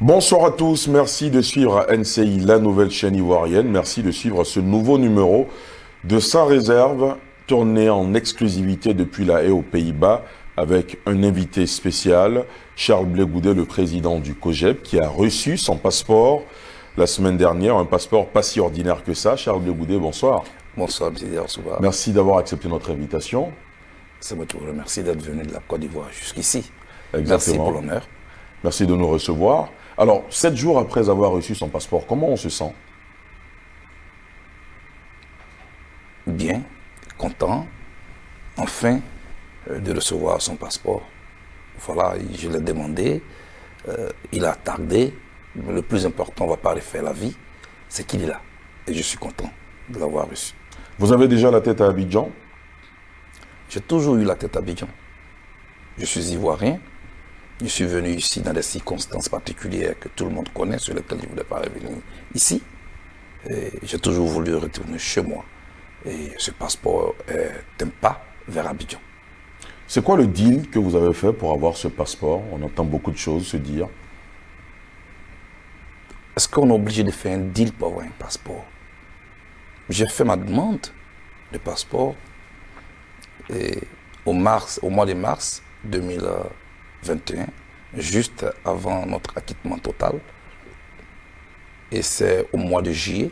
Bonsoir à tous, merci de suivre NCI, la nouvelle chaîne ivoirienne. Merci de suivre ce nouveau numéro de Sans Réserve, tourné en exclusivité depuis La Haye aux Pays-Bas, avec un invité spécial, Charles Blé Goudé, le président du COJEP, qui a reçu son passeport la semaine dernière, un passeport pas si ordinaire que ça. Charles Blé Goudé, bonsoir. Bonsoir, M. Diarsouba. Merci d'avoir accepté notre invitation. C'est moi qui vous remercie d'être venu de la Côte d'Ivoire jusqu'ici. Exactement. Merci pour l'honneur. Merci de nous recevoir. Alors, 7 jours après avoir reçu son passeport, comment on se sent? Bien, content, enfin, de recevoir son passeport. Voilà, je l'ai demandé, il a tardé. Le plus important, on ne va pas refaire la vie, c'est qu'il est là. Et je suis content de l'avoir reçu. Vous avez déjà la tête à Abidjan? J'ai toujours eu la tête à Abidjan. Je suis ivoirien. Je suis venu ici dans des circonstances particulières que tout le monde connaît, sur lesquelles je ne voulais pas revenir ici. J'ai toujours voulu retourner chez moi. Et ce passeport est un pas vers Abidjan. C'est quoi le deal que vous avez fait pour avoir ce passeport? On entend beaucoup de choses se dire. Est-ce qu'on est obligé de faire un deal pour avoir un passeport? J'ai fait ma demande de passeport au mois de mars 2021, juste avant notre acquittement total. Et c'est au mois de juillet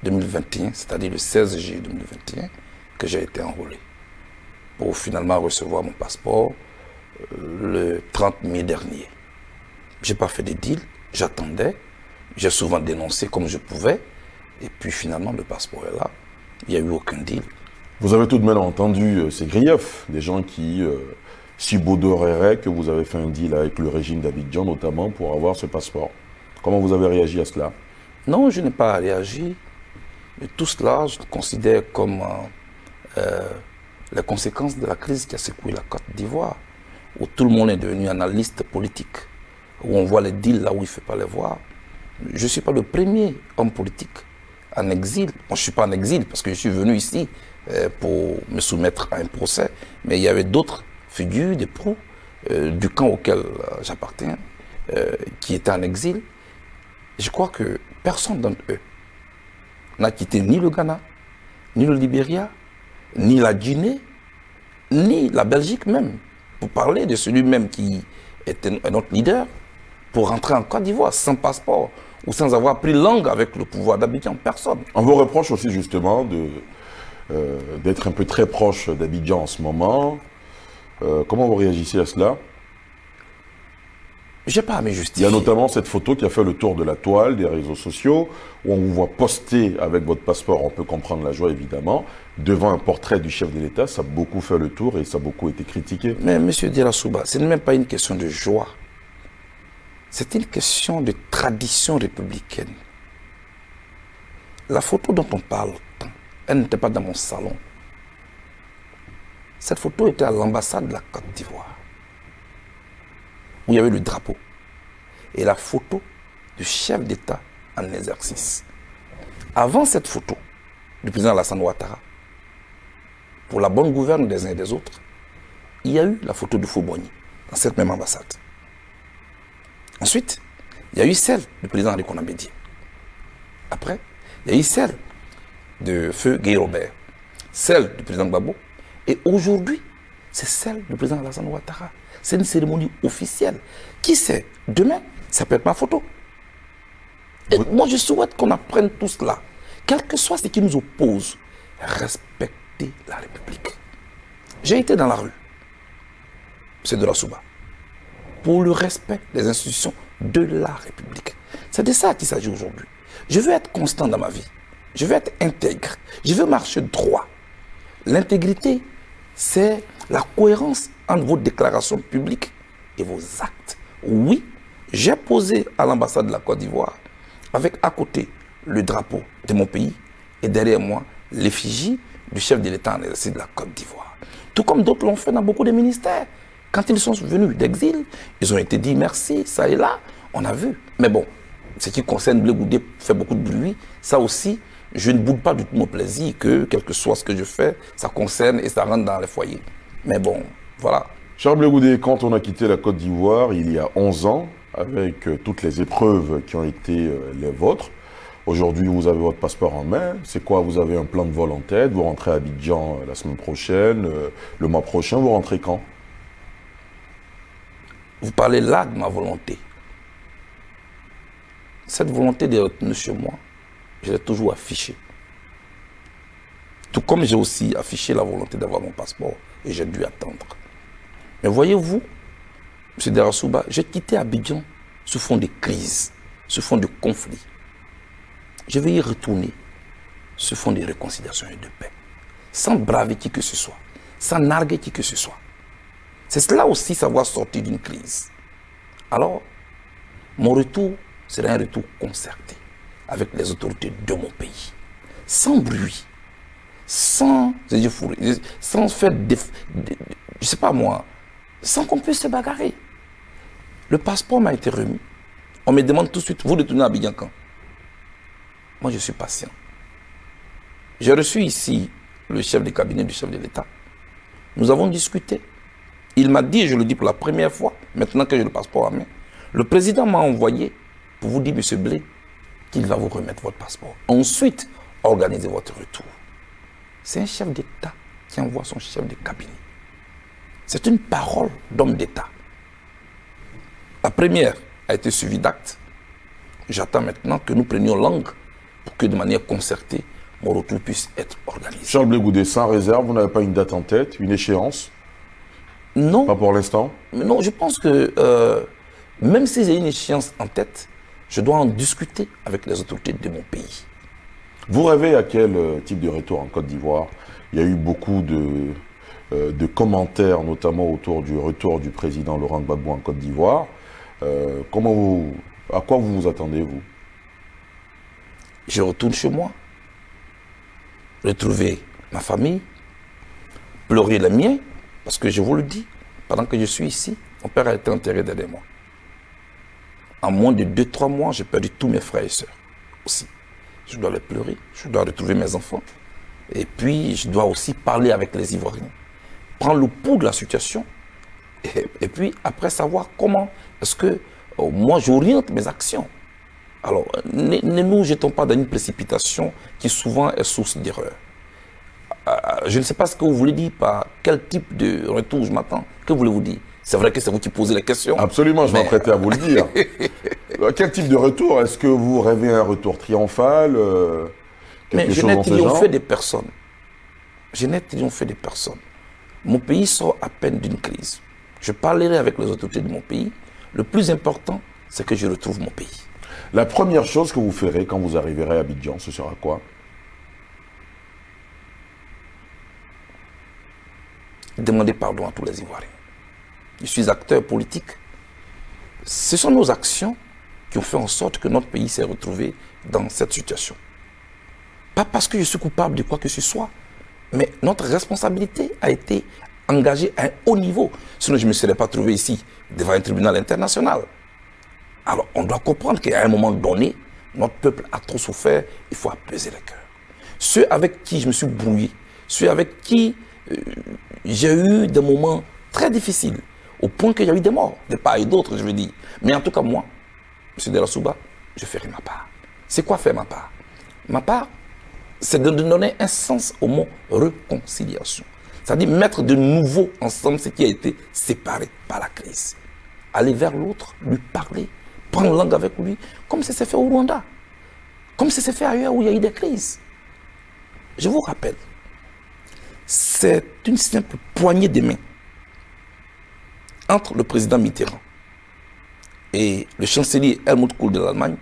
2021, c'est-à-dire le 16 juillet 2021, que j'ai été enrôlé pour finalement recevoir mon passeport le 30 mai dernier. Je n'ai pas fait de deal, j'attendais, j'ai souvent dénoncé comme je pouvais, et puis finalement le passeport est là, il n'y a eu aucun deal. Vous avez tout de même entendu ces griefs, des gens qui subodoreraient que vous avez fait un deal avec le régime d'Abidjan, notamment pour avoir ce passeport. Comment vous avez réagi à cela? Non, je n'ai pas réagi. Et tout cela, je le considère comme les conséquences de la crise qui a secoué la Côte d'Ivoire, où tout le monde est devenu analyste politique, où on voit les deals là où il ne faut pas les voir. Je ne suis pas le premier homme politique en exil. Bon, je ne suis pas en exil parce que je suis venu ici pour me soumettre à un procès, mais il y avait d'autres figures, des pros du camp auquel j'appartiens, qui étaient en exil. Je crois que personne d'entre eux n'a quitté ni le Ghana, ni le Libéria, ni la Guinée, ni la Belgique même, pour parler de celui même qui était notre leader, pour rentrer en Côte d'Ivoire sans passeport ou sans avoir pris langue avec le pouvoir d'Abidjan. Personne. On vous reproche aussi justement d'être un peu très proche d'Abidjan en ce moment. Comment vous réagissez à cela? Je n'ai pas à me justifier. Il y a notamment cette photo qui a fait le tour de la toile, des réseaux sociaux, où on vous voit poster avec votre passeport, on peut comprendre la joie évidemment, devant un portrait du chef de l'État. Ça a beaucoup fait le tour et ça a beaucoup été critiqué. Mais M. Diarsouba, ce n'est même pas une question de joie. C'est une question de tradition républicaine. La photo dont on parle, elle n'était pas dans mon salon. Cette photo était à l'ambassade de la Côte d'Ivoire, où il y avait le drapeau et la photo du chef d'État en exercice. Avant cette photo du président Alassane Ouattara, pour la bonne gouverne des uns et des autres, il y a eu la photo de Foubroni dans cette même ambassade. Ensuite, il y a eu celle du président Henri Konan Bédié. Après, il y a eu celle de Feu Guy Robert, celle du président Gbagbo, et aujourd'hui, c'est celle du président Alassane Ouattara. C'est une cérémonie officielle. Qui sait, demain, ça peut être ma photo. Et moi, je souhaite qu'on apprenne tout cela. Quel que soit ce qui nous oppose, respecter la République. J'ai été dans la rue, c'est de la Souba, pour le respect des institutions de la République. C'est de ça qu'il s'agit aujourd'hui. Je veux être constant dans ma vie. Je veux être intègre. Je veux marcher droit. L'intégrité, c'est la cohérence entre vos déclarations publiques et vos actes. Oui, j'ai posé à l'ambassade de la Côte d'Ivoire avec à côté le drapeau de mon pays et derrière moi l'effigie du chef de l'État en exercice de la Côte d'Ivoire. Tout comme d'autres l'ont fait dans beaucoup de ministères. Quand ils sont venus d'exil, ils ont été dit merci, ça et là, on a vu. Mais bon, ce qui concerne Blé Goudé fait beaucoup de bruit. Ça aussi, je ne boude pas du tout mon plaisir que, quel que soit ce que je fais, ça concerne et ça rentre dans les foyers. Mais bon, voilà. Charles Blé Goudé, quand on a quitté la Côte d'Ivoire il y a 11 ans, avec toutes les épreuves qui ont été les vôtres. Aujourd'hui, vous avez votre passeport en main. C'est quoi? Vous avez un plan de vol en tête. Vous rentrez à Abidjan la semaine prochaine, le mois prochain. Vous rentrez quand? Vous parlez là de ma volonté. Cette volonté de retenir chez moi, je l'ai toujours affichée. Tout comme j'ai aussi affiché la volonté d'avoir mon passeport et j'ai dû attendre. Mais voyez-vous, M. Darasouba, j'ai quitté Abidjan sous fond de crise, sous fond de conflit. Je vais y retourner sous fond de réconciliation et de paix, sans braver qui que ce soit, sans narguer qui que ce soit. C'est cela aussi savoir sortir d'une crise. Alors, mon retour sera un retour concerté avec les autorités de mon pays, sans bruit, sans faire je sais pas moi, sans qu'on puisse se bagarrer. Le passeport m'a été remis. On me demande tout de suite, vous retournez à Abidjan quand? Moi, je suis patient. J'ai reçu ici le chef de cabinet du chef de l'État. Nous avons discuté. Il m'a dit, et je le dis pour la première fois, maintenant que j'ai le passeport en main, le président m'a envoyé pour vous dire, M. Blé, qu'il va vous remettre votre passeport. Ensuite, organisez votre retour. C'est un chef d'État qui envoie son chef de cabinet. C'est une parole d'homme d'État. La première a été suivie d'actes. J'attends maintenant que nous prenions langue pour que de manière concertée, mon retour puisse être organisé. Charles Blé Goudé, sans réserve, vous n'avez pas une date en tête, une échéance? Non. Pas pour l'instant? Non, je pense que même si j'ai une échéance en tête, je dois en discuter avec les autorités de mon pays. Vous rêvez à quel type de retour en Côte d'Ivoire? Il y a eu beaucoup de commentaires, notamment autour du retour du président Laurent Gbagbo en Côte d'Ivoire. À quoi vous vous attendez, vous? Je retourne chez moi, retrouver ma famille, pleurer les miens, parce que je vous le dis, pendant que je suis ici, mon père a été enterré derrière moi. En moins de 2-3 mois, j'ai perdu tous mes frères et sœurs aussi. Je dois les pleurer, je dois retrouver mes enfants. Et puis, je dois aussi parler avec les Ivoiriens, prendre le pouls de la situation. Et puis, après, savoir comment est-ce que moi, j'oriente mes actions. Alors, ne nous jetons pas dans une précipitation qui souvent est source d'erreur. Je ne sais pas ce que vous voulez dire par quel type de retour je m'attends. Que voulez-vous dire? C'est vrai que c'est vous qui posez les questions. Absolument, je m'apprêtais à vous le dire. Quel type de retour? Est-ce que vous rêvez un retour triomphal? Mais je n'ai triomphé des personnes. Je n'ai triomphé des personnes. Mon pays sort à peine d'une crise. Je parlerai avec les autorités de mon pays. Le plus important, c'est que je retrouve mon pays. La première chose que vous ferez quand vous arriverez à Abidjan, ce sera quoi? Demander pardon à tous les Ivoiriens. Je suis acteur politique. Ce sont nos actions qui ont fait en sorte que notre pays s'est retrouvé dans cette situation. Pas parce que je suis coupable de quoi que ce soit, mais notre responsabilité a été engagée à un haut niveau. Sinon, je ne me serais pas trouvé ici, devant un tribunal international. Alors, on doit comprendre qu'à un moment donné, notre peuple a trop souffert, il faut apaiser les cœurs. Ceux avec qui je me suis brouillé, ceux avec qui j'ai eu des moments très difficiles, au point qu'il y a eu des morts, de part et d'autre, je veux dire. Mais en tout cas, moi, M. Darasouba, je ferai ma part. C'est quoi faire ma part? Ma part, c'est de donner un sens au mot réconciliation. C'est-à-dire mettre de nouveau ensemble ce qui a été séparé par la crise. Aller vers l'autre, lui parler, prendre langue avec lui, comme ça s'est fait au Rwanda, comme ça s'est fait ailleurs où il y a eu des crises. Je vous rappelle, c'est une simple poignée de main entre le président Mitterrand et le chancelier Helmut Kohl de l'Allemagne,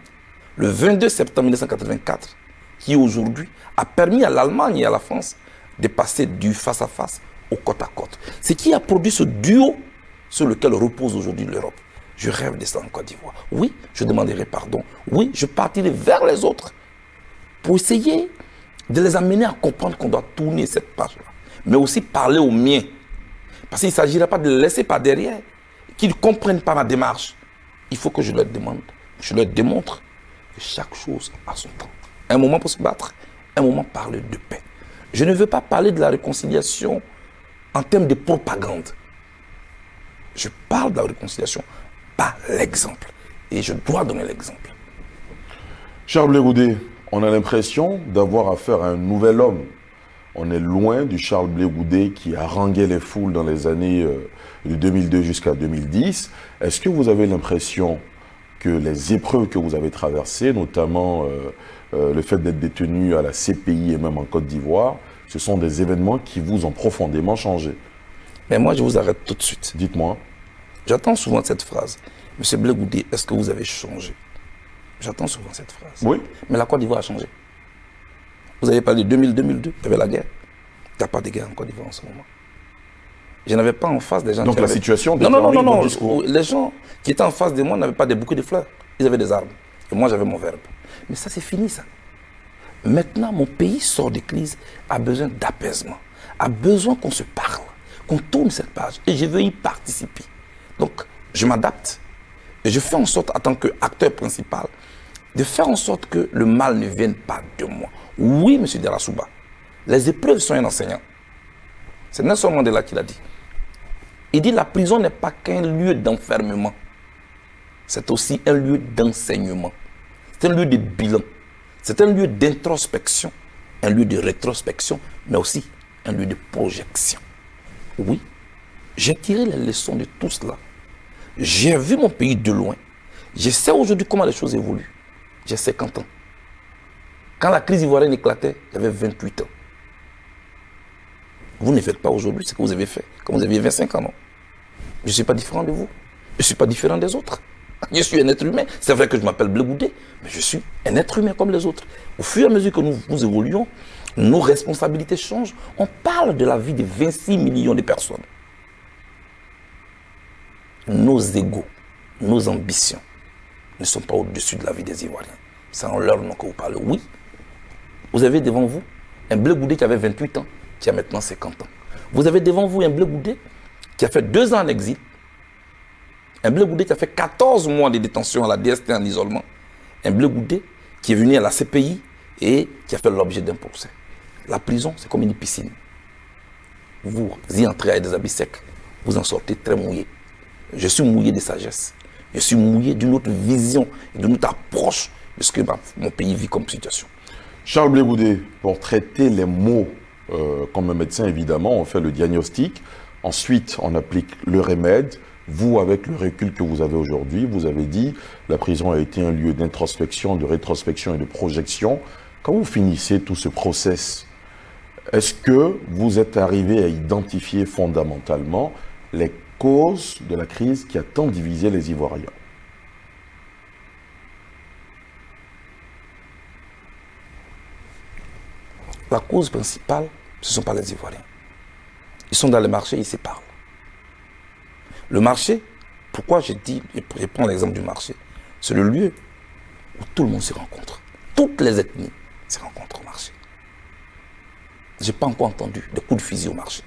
le 22 septembre 1984, qui aujourd'hui a permis à l'Allemagne et à la France de passer du face-à-face au côte-à-côte. Ce qui a produit ce duo sur lequel repose aujourd'hui l'Europe. Je rêve de ça en Côte d'Ivoire. Oui, je demanderai pardon. Oui, je partirai vers les autres pour essayer de les amener à comprendre qu'on doit tourner cette page-là. Mais aussi parler aux miens. Parce qu'il ne s'agirait pas de les laisser par derrière, qu'ils ne comprennent pas ma démarche. Il faut que je leur demande, je leur démontre que chaque chose a son temps. Un moment pour se battre, un moment parler de paix. Je ne veux pas parler de la réconciliation en termes de propagande. Je parle de la réconciliation par l'exemple. Et je dois donner l'exemple. Charles Blé Goudé, on a l'impression d'avoir affaire à un nouvel homme. On est loin du Charles Blé Goudé qui haranguait les foules dans les années de 2002 jusqu'à 2010. Est-ce que vous avez l'impression que les épreuves que vous avez traversées, notamment le fait d'être détenu à la CPI et même en Côte d'Ivoire, ce sont des événements qui vous ont profondément changé? Mais moi, je vous arrête tout de suite. Dites-moi. J'entends souvent cette phrase. Monsieur Blé Goudé, est-ce que vous avez changé? J'entends souvent cette phrase. Oui. Mais la Côte d'Ivoire a changé. Vous avez parlé de 2000-2002, il y avait la guerre. Il n'y a pas de guerre en Côte d'Ivoire en ce moment. Je n'avais pas en face des gens Donc qui la avaient... situation... Non. Les gens qui étaient en face de moi n'avaient pas des bouquets de fleurs. Ils avaient des armes. Et moi, j'avais mon verbe. Mais ça, c'est fini, ça. Maintenant, mon pays sort de crise, a besoin d'apaisement, a besoin qu'on se parle, qu'on tourne cette page. Et je veux y participer. Donc, je m'adapte. Et je fais en sorte, en tant qu'acteur principal, de faire en sorte que le mal ne vienne pas de moi. Oui, M. Delassouba, les épreuves sont un enseignant. C'est Nelson Mandela qui l'a dit. Il dit la prison n'est pas qu'un lieu d'enfermement. C'est aussi un lieu d'enseignement. C'est un lieu de bilan. C'est un lieu d'introspection, un lieu de rétrospection, mais aussi un lieu de projection. Oui, j'ai tiré les leçons de tout cela. J'ai vu mon pays de loin. Je sais aujourd'hui comment les choses évoluent. J'ai 50 ans. Quand la crise ivoirienne éclatait, j'avais 28 ans. Vous ne faites pas aujourd'hui ce que vous avez fait quand vous aviez 25 ans, non? Je ne suis pas différent de vous. Je ne suis pas différent des autres. Je suis un être humain. C'est vrai que je m'appelle Blé Goudé, mais je suis un être humain comme les autres. Au fur et à mesure que nous évoluons, nos responsabilités changent. On parle de la vie de 26 millions de personnes. Nos égos, nos ambitions ne sont pas au-dessus de la vie des Ivoiriens. C'est en leur nom que vous parlez. Oui, vous avez devant vous un Blé Goudé qui avait 28 ans, qui a maintenant 50 ans. Vous avez devant vous un Blé Goudé qui a fait 2 ans en exil. Un Blé Goudé qui a fait 14 mois de détention à la DST en isolement. Un Blé Goudé qui est venu à la CPI et qui a fait l'objet d'un procès. La prison, c'est comme une piscine. Vous y entrez avec des habits secs, vous en sortez très mouillé. Je suis mouillé de sagesse. Je suis mouillé d'une autre vision, d'une autre approche de ce que mon pays vit comme situation. Charles Blé Goudé, pour traiter les mots, comme un médecin évidemment, on fait le diagnostic. Ensuite, on applique le remède. Vous, avec le recul que vous avez aujourd'hui, vous avez dit la prison a été un lieu d'introspection, de rétrospection et de projection. Quand vous finissez tout ce process, est-ce que vous êtes arrivé à identifier fondamentalement les causes de la crise qui a tant divisé les Ivoiriens? La cause principale, ce ne sont pas les Ivoiriens. Ils sont dans le marché, ils se parlent. Le marché, pourquoi je prends l'exemple du marché, c'est le lieu où tout le monde se rencontre. Toutes les ethnies se rencontrent au marché. Je n'ai pas encore entendu de coups de fusil au marché.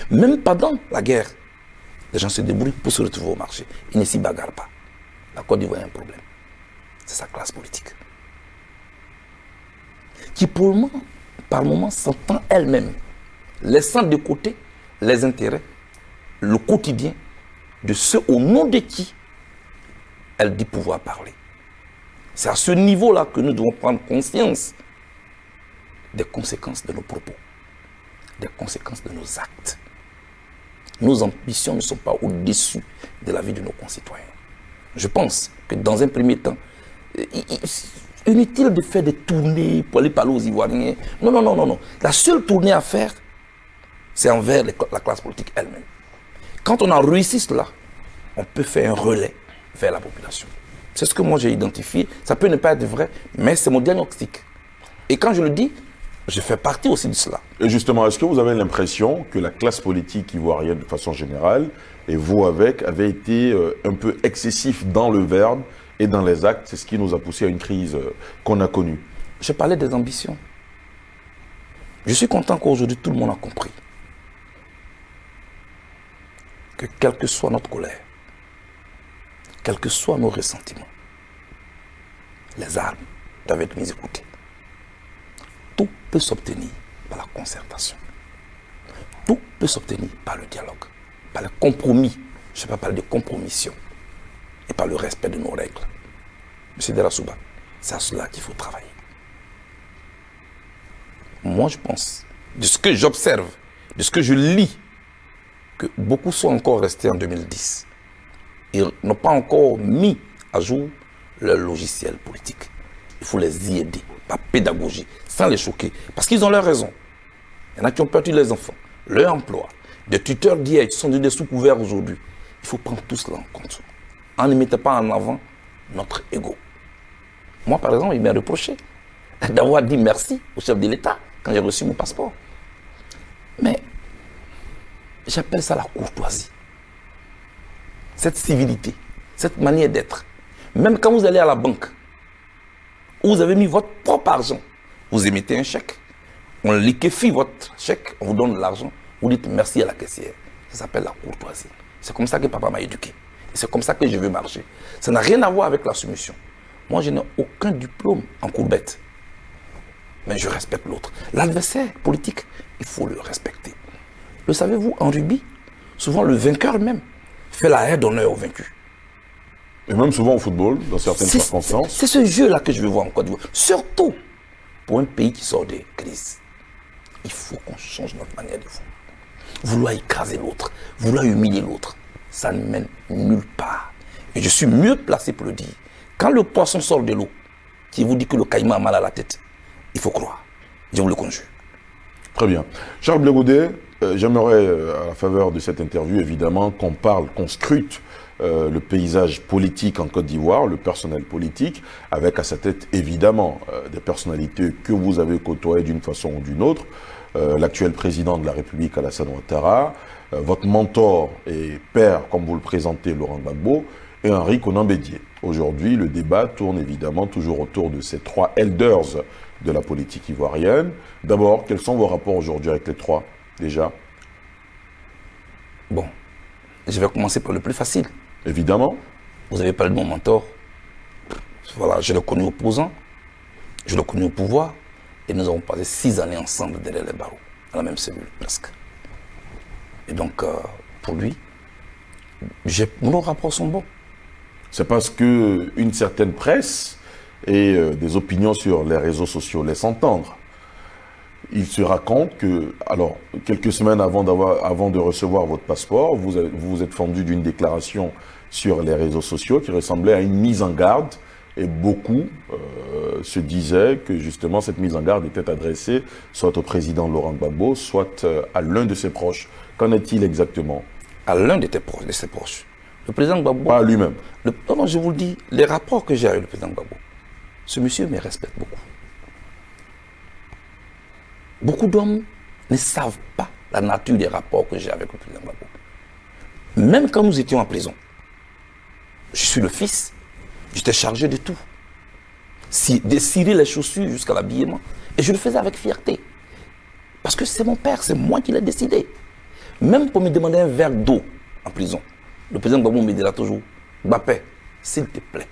Même pendant la guerre, les gens se débrouillent pour se retrouver au marché. Ils ne s'y bagarrent pas. La Côte d'Ivoire a un problème. C'est sa classe politique. Qui par moment s'entend elle-même, laissant de côté les intérêts, le quotidien de ceux au nom de qui elle dit pouvoir parler. C'est à ce niveau-là que nous devons prendre conscience des conséquences de nos propos, des conséquences de nos actes. Nos ambitions ne sont pas au-dessus de la vie de nos concitoyens. Je pense que dans un premier temps, inutile de faire des tournées pour aller parler aux Ivoiriens. Non. La seule tournée à faire, c'est envers la classe politique elle-même. Quand on a réussi cela, on peut faire un relais vers la population. C'est ce que moi j'ai identifié. Ça peut ne pas être vrai, mais c'est mon diagnostic. Et quand je le dis, je fais partie aussi de cela. Et justement, est-ce que vous avez l'impression que la classe politique ivoirienne, de façon générale, et vous avec, avez été un peu excessif dans le verbe et dans les actes? C'est ce qui nous a poussé à une crise qu'on a connue. Je parlais des ambitions. Je suis content qu'aujourd'hui tout le monde a compris que quelle que soit notre colère, quels que soient nos ressentiments, les armes doivent être mises de côté. Tout peut s'obtenir par la concertation. Tout peut s'obtenir par le dialogue, par le compromis. Je ne vais pas parler de compromission. et par le respect de nos règles. Monsieur Delassouba, c'est à cela qu'il faut travailler. Moi, je pense, de ce que j'observe, de ce que je lis, que beaucoup sont encore restés en 2010. Ils n'ont pas encore mis à jour leur logiciel politique. Il faut les y aider, par pédagogie, sans les choquer. Parce qu'ils ont leur raison. Il y en a qui ont perdu les enfants, leur emploi. Des tuteurs d'hier qui sont des sous-couverts aujourd'hui. Il faut prendre tout cela en compte. En ne mettant pas en avant notre ego. Moi, par exemple, il m'a reproché d'avoir dit merci au chef de l'État quand j'ai reçu mon passeport. Mais j'appelle ça la courtoisie. Cette civilité, cette manière d'être. Même quand vous allez à la banque, où vous avez mis votre propre argent, vous émettez un chèque, on liquéfie votre chèque, on vous donne l'argent, vous dites merci à la caissière. Ça s'appelle la courtoisie. C'est comme ça que papa m'a éduqué. Et c'est comme ça que je veux marcher. Ça n'a rien à voir avec la soumission. Moi, je n'ai aucun diplôme en courbette. Mais je respecte l'autre. L'adversaire politique, il faut le respecter. Le savez-vous, en rugby, souvent le vainqueur même fait la haie d'honneur au vaincu. Et même souvent au football, dans certaines circonstances. C'est ce jeu-là que je veux voir en Côte d'Ivoire. Surtout pour un pays qui sort des crises. Il faut qu'on change notre manière de voir. Vouloir écraser l'autre, vouloir humilier l'autre, ça ne mène nulle part. Et je suis mieux placé pour le dire. Quand le poisson sort de l'eau, qui vous dit que le caïman a mal à la tête, il faut croire. Je vous le conjure. Très bien. Charles Blé Godet, j'aimerais, à la faveur de cette interview, évidemment, qu'on parle, qu'on scrute le paysage politique en Côte d'Ivoire, le personnel politique, avec à sa tête, évidemment, des personnalités que vous avez côtoyées d'une façon ou d'une autre. L'actuel président de la République, Alassane Ouattara, votre mentor et père, comme vous le présentez, Laurent Gbagbo, et Henri Konan Bédié. Aujourd'hui, le débat tourne évidemment toujours autour de ces trois elders de la politique ivoirienne. D'abord, quels sont vos rapports aujourd'hui avec les trois, déjà? Bon, je vais commencer par le plus facile. Évidemment. Vous avez parlé de mon mentor. Voilà, je l'ai connu opposant, je l'ai connu au pouvoir, et nous avons passé 6 années ensemble derrière les barreaux, dans la même cellule, presque. Et donc, pour lui, nos rapports sont bons. C'est parce qu'une certaine presse et des opinions sur les réseaux sociaux laissent entendre. Il se raconte que, alors, quelques semaines avant de recevoir votre passeport, vous vous êtes fendu d'une déclaration sur les réseaux sociaux qui ressemblait à une mise en garde. Et beaucoup se disaient que justement cette mise en garde était adressée soit au président Laurent Gbagbo, soit à l'un de ses proches. Qu'en est-il exactement? À l'un de ses proches. Le président Gbagbo... Pas à lui-même. Non, je vous le dis, les rapports que j'ai avec le président Gbagbo, ce monsieur me respecte beaucoup. Beaucoup d'hommes ne savent pas la nature des rapports que j'ai avec le président Gbagbo. Même quand nous étions en prison, je suis le fils, j'étais chargé de tout. De cirer les chaussures jusqu'à l'habillement. Et je le faisais avec fierté. Parce que c'est mon père, c'est moi qui l'ai décidé. Même pour me demander un verre d'eau en prison, le président Gbagbo me dira toujours, Mbappé, s'il te plaît.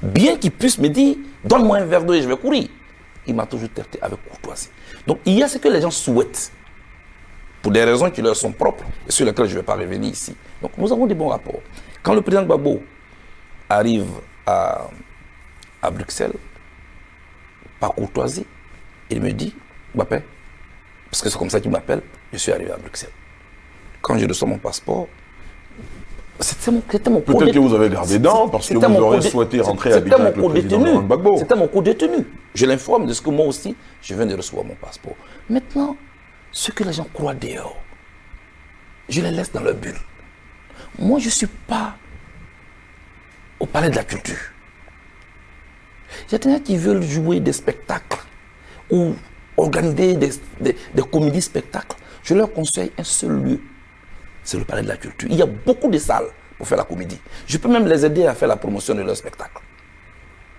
Bien qu'il puisse me dire, donne-moi un verre d'eau et je vais courir. Il m'a toujours traité avec courtoisie. Donc il y a ce que les gens souhaitent, pour des raisons qui leur sont propres, et sur lesquelles je ne vais pas revenir ici. Donc nous avons des bons rapports. Quand le président Gbagbo arrive à Bruxelles, par courtoisie, il me dit, Mbappé, parce que c'est comme ça qu'il m'appelle, je suis arrivé à Bruxelles. Quand je reçois mon passeport, c'était mon Peut-être que vous avez gardé dents parce que vous aurez souhaité rentrer habiter avec le président Laurent Gbagbo. C'était mon co-détenu. Je l'informe de ce que moi aussi, je viens de recevoir mon passeport. Maintenant, ce que les gens croient dehors, je les laisse dans leur bulle. Moi, je ne suis pas au palais de la culture. Il y a des gens qui veulent jouer des spectacles ou organiser des comédies spectacles. Je leur conseille un seul lieu. C'est le palais de la culture. Il y a beaucoup de salles pour faire la comédie. Je peux même les aider à faire la promotion de leur spectacle.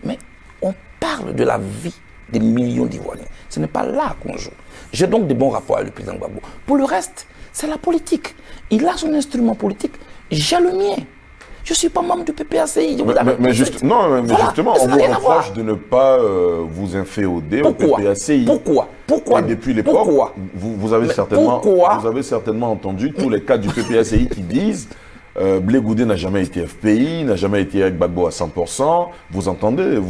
Mais on parle de la vie des millions d'Ivoiriens. Ce n'est pas là qu'on joue. J'ai donc de bons rapports avec le président Gbagbo. Pour le reste, c'est la politique. Il a son instrument politique. J'ai le mien. Je ne suis pas membre du PPACI. Mais justement, on vous reproche de ne pas vous inféoder au PPACI. Pourquoi? Et depuis l'époque, vous avez certainement entendu tous les cas du PPACI qui disent Blé Goudé n'a jamais été FPI, n'a jamais été avec Gbagbo à 100%. Vous entendez,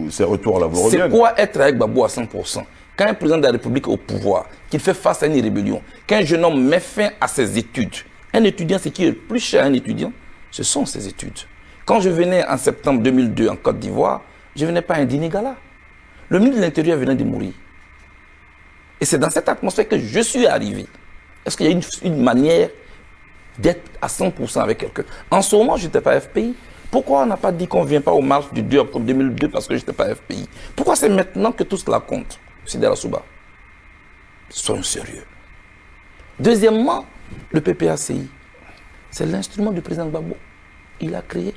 ces retours-là vous reviennent. C'est quoi être avec Gbagbo à 100%? Quand un président de la République est au pouvoir, qu'il fait face à une rébellion, qu'un jeune homme met fin à ses études, un étudiant, ce qui est le plus cher à un étudiant, ce sont ses études. Quand je venais en septembre 2002 en Côte d'Ivoire, je ne venais pas à un dîner gala. Le ministre de l'Intérieur venait de mourir. Et c'est dans cette atmosphère que je suis arrivé. Est-ce qu'il y a une manière d'être à 100% avec quelqu'un? En ce moment, je n'étais pas FPI. Pourquoi on n'a pas dit qu'on ne vient pas aux marches du 2 octobre 2002 parce que je n'étais pas FPI? Pourquoi c'est maintenant que tout cela compte? C'est Souba. Soyons sérieux. Deuxièmement, le PPACI, c'est l'instrument du président Gbagbo. Il a créé.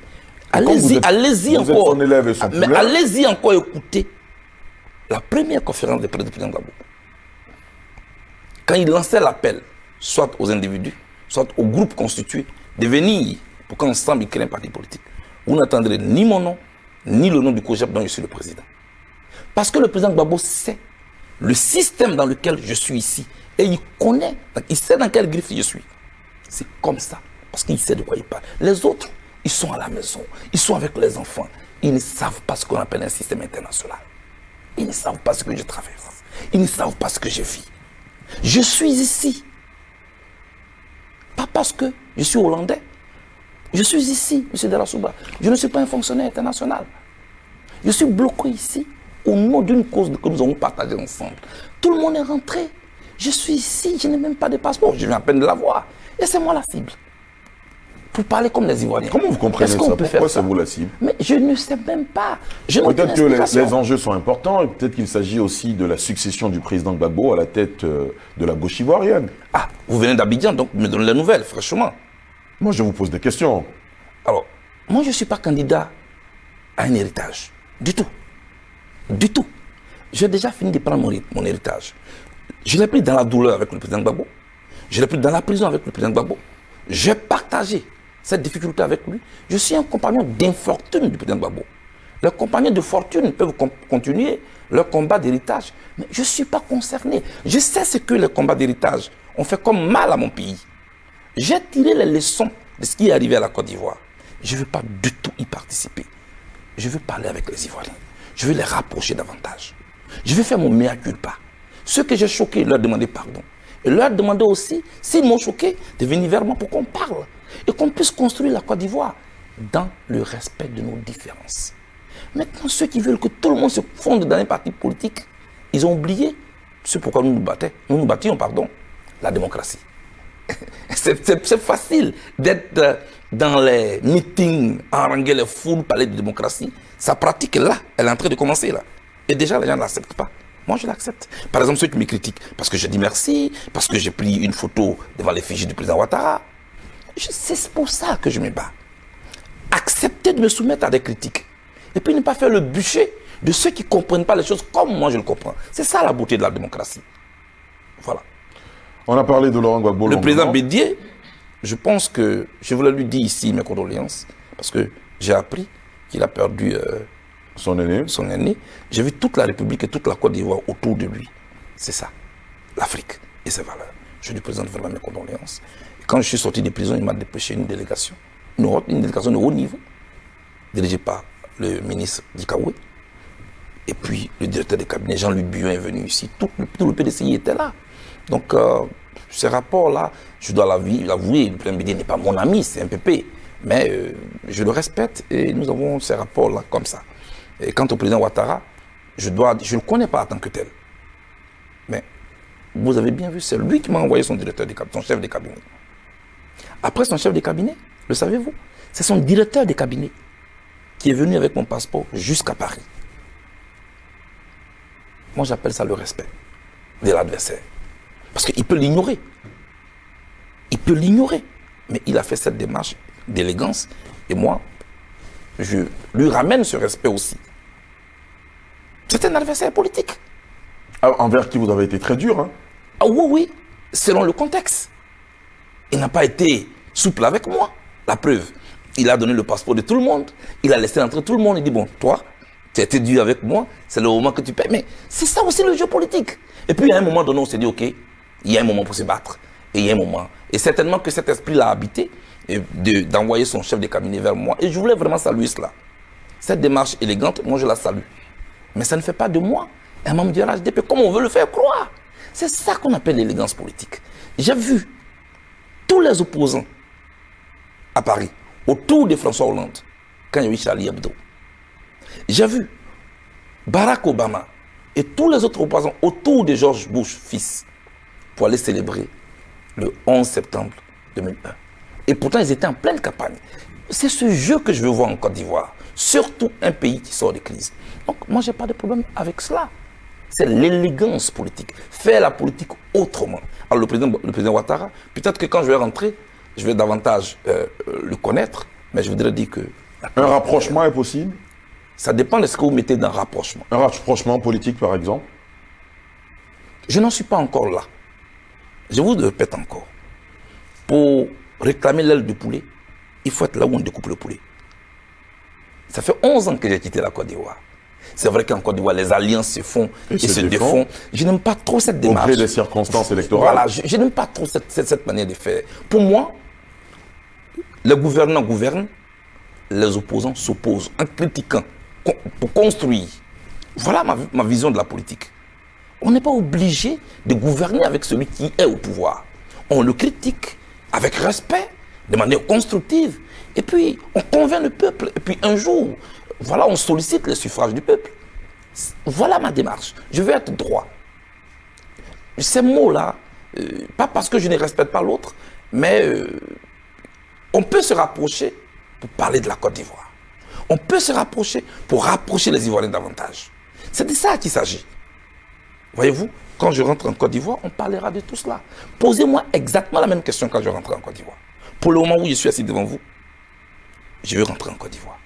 Allez-y encore. Mais allez-y encore écouter la première conférence de presse du président Gbagbo. Quand il lançait l'appel, soit aux individus, soit aux groupes constitués, de venir pour qu'ensemble ils créent un parti politique. Vous n'entendrez ni mon nom, ni le nom du COJEP dont je suis le président. Parce que le président Gbagbo sait le système dans lequel je suis ici. Et il connaît, il sait dans quelle griffe je suis. C'est comme ça. Parce qu'il sait de quoi il parle. Les autres, ils sont à la maison, ils sont avec les enfants. Ils ne savent pas ce qu'on appelle un système international. Ils ne savent pas ce que je traverse. Ils ne savent pas ce que je vis. Je suis ici. Pas parce que je suis hollandais. Je suis ici, M. Souba. Je ne suis pas un fonctionnaire international. Je suis bloqué ici au nom d'une cause que nous avons partagée ensemble. Tout le monde est rentré. Je suis ici, je n'ai même pas de passeport. Je viens à peine de l'avoir. Et c'est moi la cible. Pour parler comme les Ivoiriens. Comment vous comprenez ça? Pourquoi c'est vous la cible? Mais je ne sais même pas. Peut-être que les enjeux sont importants et peut-être qu'il s'agit aussi de la succession du président Gbagbo à la tête de la gauche ivoirienne. Ah, vous venez d'Abidjan, donc me donnez la nouvelle, franchement. Moi, je vous pose des questions. Alors, moi, je ne suis pas candidat à un héritage. Du tout. Du tout. J'ai déjà fini de prendre mon héritage. Je l'ai pris dans la douleur avec le président Gbagbo. Je l'ai pris dans la prison avec le président Gbagbo. J'ai partagé cette difficulté avec lui. Je suis un compagnon d'infortune du président Gbagbo. Les compagnons de fortune peuvent continuer leur combat d'héritage. Mais je ne suis pas concerné. Je sais ce que les combats d'héritage ont fait comme mal à mon pays. J'ai tiré les leçons de ce qui est arrivé à la Côte d'Ivoire. Je ne veux pas du tout y participer. Je veux parler avec les Ivoiriens. Je veux les rapprocher davantage. Je veux faire mon mea culpa. Ceux que j'ai choqués, leur demander pardon. Et leur demander aussi, s'ils m'ont choqué, de venir vers moi pour qu'on parle. Et qu'on puisse construire la Côte d'Ivoire dans le respect de nos différences. Maintenant, ceux qui veulent que tout le monde se fonde dans un parti politique, ils ont oublié ce pourquoi nous nous battions, la démocratie. C'est facile d'être dans les meetings, haranguer les foules, parler de démocratie. Sa pratique est là, elle est en train de commencer là. Et déjà, les gens ne l'acceptent pas. Moi, je l'accepte. Par exemple, ceux qui me critiquent, parce que j'ai dit merci, parce que j'ai pris une photo devant l'effigie du président Ouattara. C'est pour ça que je me bats. Accepter de me soumettre à des critiques. Et puis ne pas faire le bûcher de ceux qui ne comprennent pas les choses comme moi je le comprends. C'est ça la beauté de la démocratie. Voilà. On a parlé de Laurent Gbagbo. Le président Bédié, je pense que, je voulais lui dire ici mes condoléances, parce que j'ai appris qu'il a perdu son aîné. J'ai vu toute la République et toute la Côte d'Ivoire autour de lui. C'est ça, l'Afrique et ses valeurs. Je lui présente vraiment mes condoléances. Et quand je suis sorti de prison, il m'a dépêché une délégation de haut niveau, dirigée par le ministre Dikaoué. Et puis le directeur de cabinet, Jean-Luc Buyon, est venu ici. Tout le PDCI était là. Donc, ces rapports-là, je dois l'avouer, le président Bédié n'est pas mon ami, c'est un PP. Mais je le respecte et nous avons ces rapports-là comme ça. Et quant au président Ouattara, je ne le connais pas en tant que tel. Mais vous avez bien vu, c'est lui qui m'a envoyé son directeur de cabinet, son chef de cabinet. Après son chef de cabinet, le savez-vous, c'est son directeur de cabinet qui est venu avec mon passeport jusqu'à Paris. Moi, j'appelle ça le respect de l'adversaire. Parce qu'il peut l'ignorer. Il peut l'ignorer. Mais il a fait cette démarche d'élégance. Et moi, je lui ramène ce respect aussi. C'est un adversaire politique. Envers qui vous avez été très dur, hein? Ah oui, selon le contexte. Il n'a pas été souple avec moi. La preuve, il a donné le passeport de tout le monde. Il a laissé entrer tout le monde. Il dit, bon, toi, tu as été dur avec moi, c'est le moment que tu paies. Mais c'est ça aussi le jeu politique. Et puis, à un moment donné, on s'est dit, OK, il y a un moment pour se battre. Et il y a un moment. Et certainement que cet esprit l'a habité. et d'envoyer son chef de cabinet vers moi. Et je voulais vraiment saluer cela. Cette démarche élégante, moi je la salue. Mais ça ne fait pas de moi un membre du RHDP comme on veut le faire croire. C'est ça qu'on appelle l'élégance politique. J'ai vu tous les opposants à Paris, autour de François Hollande, quand il y a eu Charlie Hebdo. J'ai vu Barack Obama et tous les autres opposants autour de George Bush, fils, pour aller célébrer le 11 septembre 2001. Et pourtant, ils étaient en pleine campagne. C'est ce jeu que je veux voir en Côte d'Ivoire, surtout un pays qui sort de crise. Donc, moi, je n'ai pas de problème avec cela. C'est l'élégance politique. Faire la politique autrement. Alors, le président Ouattara, peut-être que quand je vais rentrer, je vais davantage le connaître, mais je voudrais dire que... Un rapprochement est possible? Ça dépend de ce que vous mettez dans rapprochement. Un rapprochement politique, par exemple? Je n'en suis pas encore là. Je vous le répète encore. Pour réclamer l'aile du poulet, il faut être là où on découpe le poulet. Ça fait 11 ans que j'ai quitté la Côte d'Ivoire. C'est vrai qu'en Côte d'Ivoire, les alliances se font et se défont. Je n'aime pas trop cette démarche. Au gré des circonstances électorales. Voilà, je n'aime pas trop cette manière de faire. Pour moi, les gouvernants gouvernent, les opposants s'opposent en critiquant, pour construire. Voilà ma vision de la politique. On n'est pas obligé de gouverner avec celui qui est au pouvoir. On le critique avec respect, de manière constructive. Et puis, on convainc le peuple. Et puis, un jour, voilà, on sollicite le suffrage du peuple. Voilà ma démarche. Je veux être droit. Ces mots-là, pas parce que je ne respecte pas l'autre, mais on peut se rapprocher pour parler de la Côte d'Ivoire. On peut se rapprocher pour rapprocher les Ivoiriens davantage. C'est de ça qu'il s'agit. Voyez-vous, quand je rentre en Côte d'Ivoire, on parlera de tout cela. Posez-moi exactement la même question quand je rentre en Côte d'Ivoire. Pour le moment où je suis assis devant vous, je veux rentrer en Côte d'Ivoire.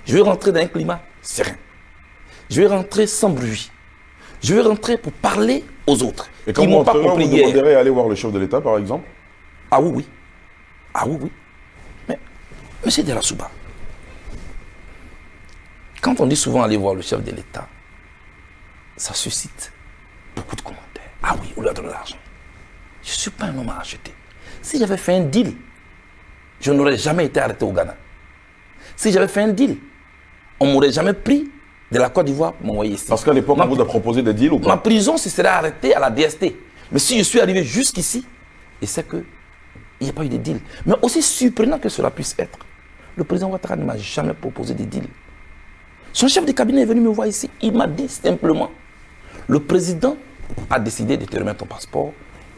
Je veux rentrer dans un climat serein. Je veux rentrer sans bruit. Je veux rentrer pour parler aux autres. Et quand vous rentrez, vous demanderez à aller voir le chef de l'État, par exemple? Ah oui, oui. Ah oui, oui. Mais, monsieur Delassouba, quand on dit souvent aller voir le chef de l'État, ça suscite beaucoup de commentaires. Ah oui, on lui a donné de l'argent. Je ne suis pas un homme à acheter. Si j'avais fait un deal, je n'aurais jamais été arrêté au Ghana. Si j'avais fait un deal, on ne m'aurait jamais pris de la Côte d'Ivoire pour m'envoyer ici. Parce qu'à l'époque, on vous a proposé des deals ou pas? Ma prison se serait arrêtée à la DST. Mais si je suis arrivé jusqu'ici, et c'est qu'il n'y a pas eu de deal. Mais aussi surprenant que cela puisse être, le président Ouattara ne m'a jamais proposé de deal. Son chef de cabinet est venu me voir ici. Il m'a dit simplement, le président a décidé de te remettre ton passeport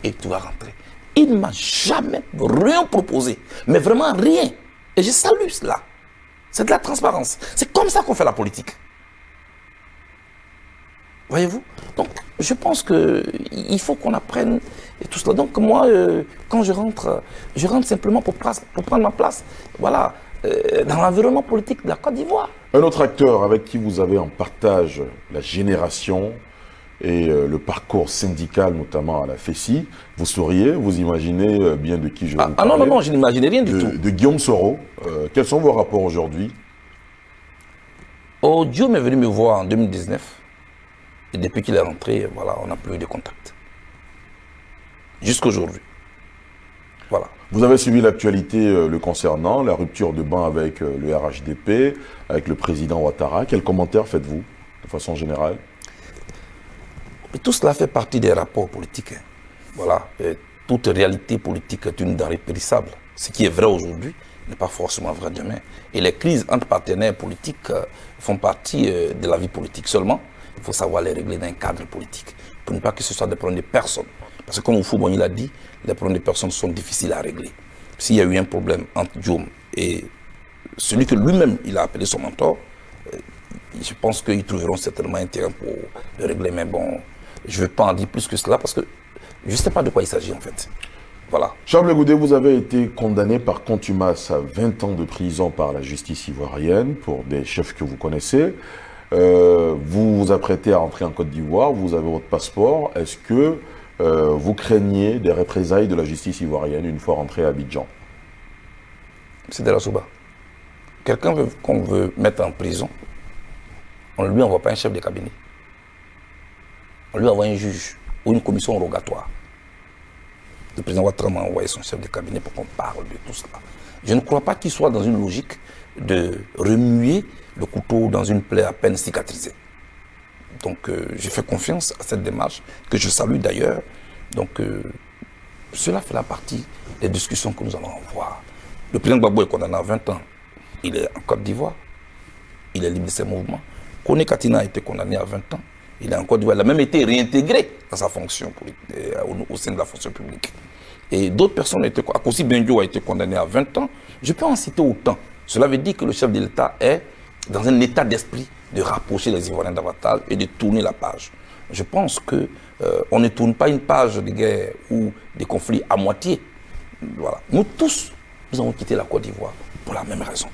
et tu vas rentrer. Il ne m'a jamais rien proposé. Mais vraiment rien. Et je salue cela. C'est de la transparence. C'est comme ça qu'on fait la politique. Voyez-vous? Donc, je pense qu'il faut qu'on apprenne et tout cela. Donc, moi, quand je rentre simplement pour prendre ma place. Voilà. Dans l'environnement politique de la Côte d'Ivoire. Un autre acteur avec qui vous avez en partage la génération et le parcours syndical, notamment à la FESI, vous imaginez bien de qui je veux vous parler. Non, je n'imaginais rien du tout. De Guillaume Soro. Quels sont vos rapports aujourd'hui? Guillaume est venu me voir en 2019. Et depuis qu'il est rentré, voilà, on n'a plus eu de contact. Jusqu'aujourd'hui. Voilà. Vous avez suivi l'actualité le concernant, la rupture de ban avec le RHDP, avec le président Ouattara. Quels commentaires faites-vous, de façon générale? Et tout cela fait partie des rapports politiques. Voilà. Et toute réalité politique est une denrée périssable. Ce qui est vrai aujourd'hui n'est pas forcément vrai demain. Et les crises entre partenaires politiques font partie de la vie politique seulement. Il faut savoir les régler dans un cadre politique, pour ne pas que ce soit des problèmes de personnes. Parce que comme Oufou-Boigny l'a dit, les problèmes de personnes sont difficiles à régler. S'il y a eu un problème entre Guillaume et celui que lui-même il a appelé son mentor, je pense qu'ils trouveront certainement un terrain pour le régler. Mais bon, je ne veux pas en dire plus que cela parce que je ne sais pas de quoi il s'agit en fait. Voilà. Charles Goudé, vous avez été condamné par contumace à 20 ans de prison par la justice ivoirienne pour des chefs que vous connaissez. Vous vous apprêtez à rentrer en Côte d'Ivoire, vous avez votre passeport. Est-ce que vous craignez des représailles de la justice ivoirienne une fois rentré à Abidjan? C'est Delassouba. Quelqu'un qu'on veut mettre en prison, on ne lui envoie pas un chef de cabinet. On lui envoie un juge ou une commission rogatoire. le président Ouattara m'a envoyé son chef de cabinet pour qu'on parle de tout cela. Je ne crois pas qu'il soit dans une logique de remuer le couteau dans une plaie à peine cicatrisée. Donc, j'ai fait confiance à cette démarche, que je salue d'ailleurs. Donc, cela fait la partie des discussions que nous allons avoir. Le président Gbagbo est condamné à 20 ans. Il est en Côte d'Ivoire. Il est libre de ses mouvements. Kone Katina a été condamné à 20 ans. Il est en Côte d'Ivoire. Il a même été réintégré dans sa fonction au sein de la fonction publique. Et d'autres personnes ont été... Akossi Benjo a été condamné à 20 ans. Je peux en citer autant. Cela veut dire que le chef de l'État est dans un état d'esprit de rapprocher les Ivoiriens davantage et de tourner la page. Je pense qu'on ne tourne pas une page de guerre ou de conflits à moitié. Voilà. Nous tous, nous avons quitté la Côte d'Ivoire pour la même raison.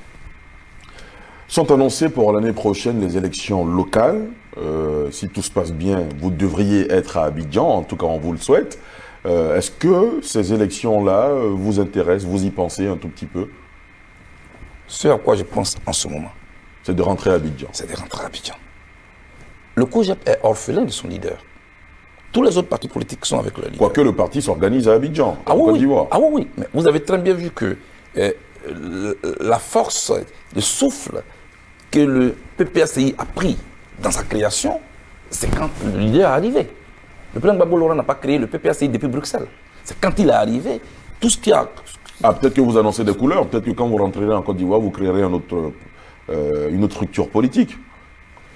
Sont annoncées pour l'année prochaine les élections locales. Si tout se passe bien, vous devriez être à Abidjan, en tout cas on vous le souhaite. Est-ce que ces élections-là vous intéressent, vous y pensez un tout petit peu? Ce à quoi je pense en ce moment, c'est de rentrer à Abidjan. C'est de rentrer à Abidjan. Le COJEP est orphelin de son leader. Tous les autres partis politiques sont avec le leader. Quoique le parti s'organise à Abidjan, en Côte d'Ivoire. Ah oui, mais vous avez très bien vu que la force, le souffle que le PPACI a pris dans sa création, c'est quand le leader est arrivé. Le président Gbagbo Laurent n'a pas créé le PPACI depuis Bruxelles. C'est quand il est arrivé, tout ce qui a... Ah, peut-être que vous annoncez des couleurs, peut-être que quand vous rentrerez en Côte d'Ivoire, vous créerez une autre structure politique.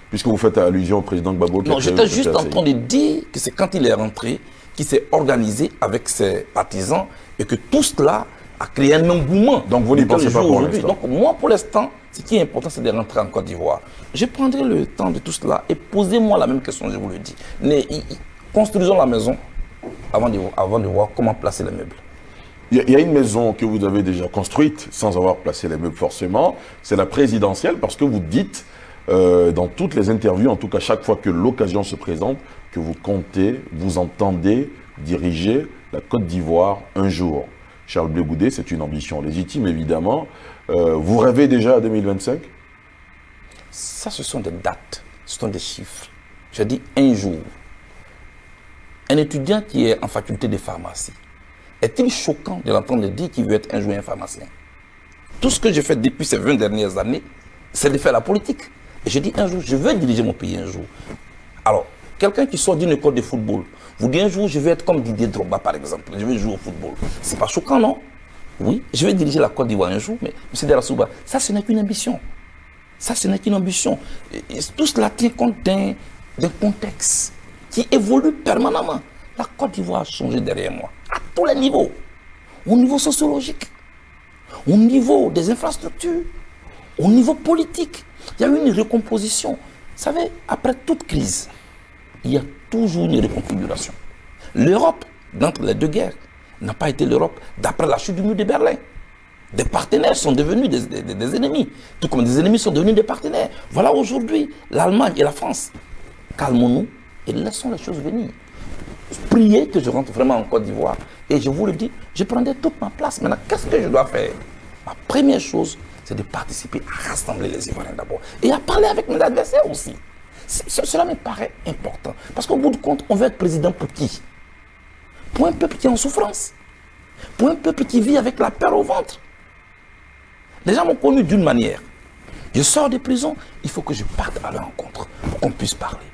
Puisque vous faites allusion au président Gbagbo. Non, j'étais juste en train de dire que c'est quand il est rentré qu'il s'est organisé avec ses partisans et que tout cela a créé un engouement. Donc vous n'y pensez pas pour l'instant? Donc moi, pour l'instant, ce qui est important, c'est de rentrer en Côte d'Ivoire. Je prendrai le temps de tout cela et posez-moi la même question, je vous le dis. Mais construisons la maison avant de voir comment placer les meubles. Il y a une maison que vous avez déjà construite sans avoir placé les meubles forcément, c'est la présidentielle, parce que vous dites dans toutes les interviews, en tout cas chaque fois que l'occasion se présente, que vous comptez, vous entendez diriger la Côte d'Ivoire un jour. Charles Blé Goudé, c'est une ambition légitime évidemment. Vous rêvez déjà à 2025? Ça, ce sont des dates, ce sont des chiffres. Je dis un jour. Un étudiant qui est en faculté de pharmacie, est-il choquant de l'entendre dire qu'il veut être un jour un pharmacien? Tout ce que j'ai fait depuis ces 20 dernières années, c'est de faire la politique. Et je dis un jour, je veux diriger mon pays un jour. Alors, quelqu'un qui sort d'une école de football, vous dit un jour, je vais être comme Didier Drogba par exemple, je vais jouer au football. C'est pas choquant, non? Oui, je vais diriger la Côte d'Ivoire un jour, mais M. Derassouba, ça ce n'est qu'une ambition. Ça ce n'est qu'une ambition. Et tout cela tient compte d'un contexte qui évolue permanemment. La Côte d'Ivoire a changé derrière moi, à tous les niveaux. Au niveau sociologique, au niveau des infrastructures, au niveau politique. Il y a eu une recomposition. Vous savez, après toute crise, il y a toujours une reconfiguration. L'Europe, d'entre les deux guerres, n'a pas été l'Europe d'après la chute du mur de Berlin. Des partenaires sont devenus des ennemis, tout comme des ennemis sont devenus des partenaires. Voilà aujourd'hui l'Allemagne et la France. Calmons-nous et laissons les choses venir. Priez que je rentre vraiment en Côte d'Ivoire. Et je vous le dis, je prendrai toute ma place. Maintenant, qu'est-ce que je dois faire? Ma première chose, c'est de participer à rassembler les Ivoiriens d'abord. Et à parler avec mes adversaires aussi. Cela me paraît important. Parce qu'au bout du compte, on veut être président pour qui? Pour un peuple qui est en souffrance. Pour un peuple qui vit avec la peur au ventre. Les gens m'ont connu d'une manière. Je sors de prison, il faut que je parte à leur rencontre pour qu'on puisse parler.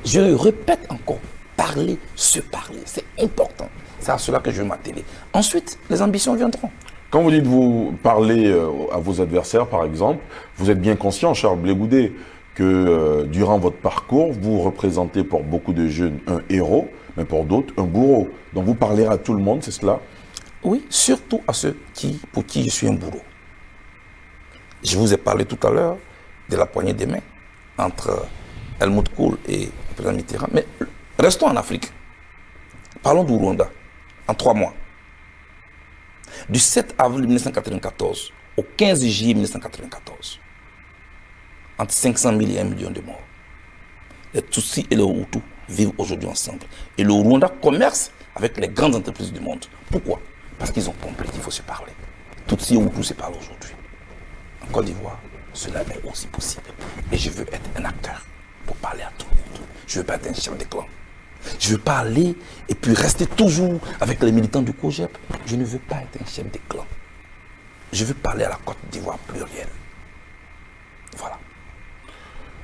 Je répète encore, parler, se parler. C'est important. C'est à cela que je vais m'atteler. Ensuite, les ambitions viendront. Quand vous dites vous parler à vos adversaires, par exemple, vous êtes bien conscient, Charles Blé Goudé, que durant votre parcours, vous représentez pour beaucoup de jeunes un héros, mais pour d'autres un bourreau. Donc vous parlerez à tout le monde, c'est cela? Oui, surtout à ceux pour qui je suis un bourreau. Je vous ai parlé tout à l'heure de la poignée des mains entre Helmut Kohl et le président Mitterrand. Mais restons en Afrique. Parlons du Rwanda, en 3 mois. Du 7 avril 1994 au 15 juillet 1994, entre 500 000 et 1 million de morts. Les Tutsis et les Hutus vivent aujourd'hui ensemble. Et le Rwanda commerce avec les grandes entreprises du monde. Pourquoi? Parce qu'ils ont compris qu'il faut se parler. Tutsis et Hutus se parlent aujourd'hui. En Côte d'Ivoire, cela est aussi possible. Et je veux être un acteur pour parler à tout le monde. Je ne veux pas être un chef de clan. Je ne veux pas aller et puis rester toujours avec les militants du COJEP. Je ne veux pas être un chef de clan. Je veux parler à la Côte d'Ivoire plurielle. Voilà.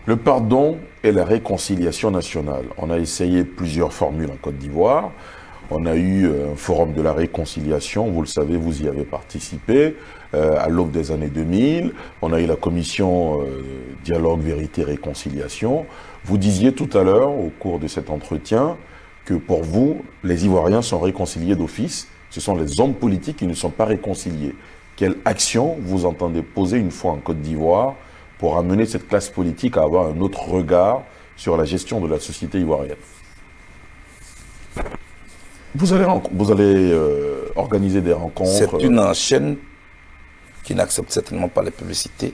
Le pardon et la réconciliation nationale. On a essayé plusieurs formules en Côte d'Ivoire. On a eu un forum de la réconciliation, vous le savez, vous y avez participé, à l'aube des années 2000. On a eu la commission dialogue, vérité, réconciliation. Vous disiez tout à l'heure, au cours de cet entretien, que pour vous, les Ivoiriens sont réconciliés d'office. Ce sont les hommes politiques qui ne sont pas réconciliés. Quelle action vous entendez poser une fois en Côte d'Ivoire pour amener cette classe politique à avoir un autre regard sur la gestion de la société ivoirienne? Vous allez organiser des rencontres. C'est une chaîne qui n'accepte certainement pas les publicités.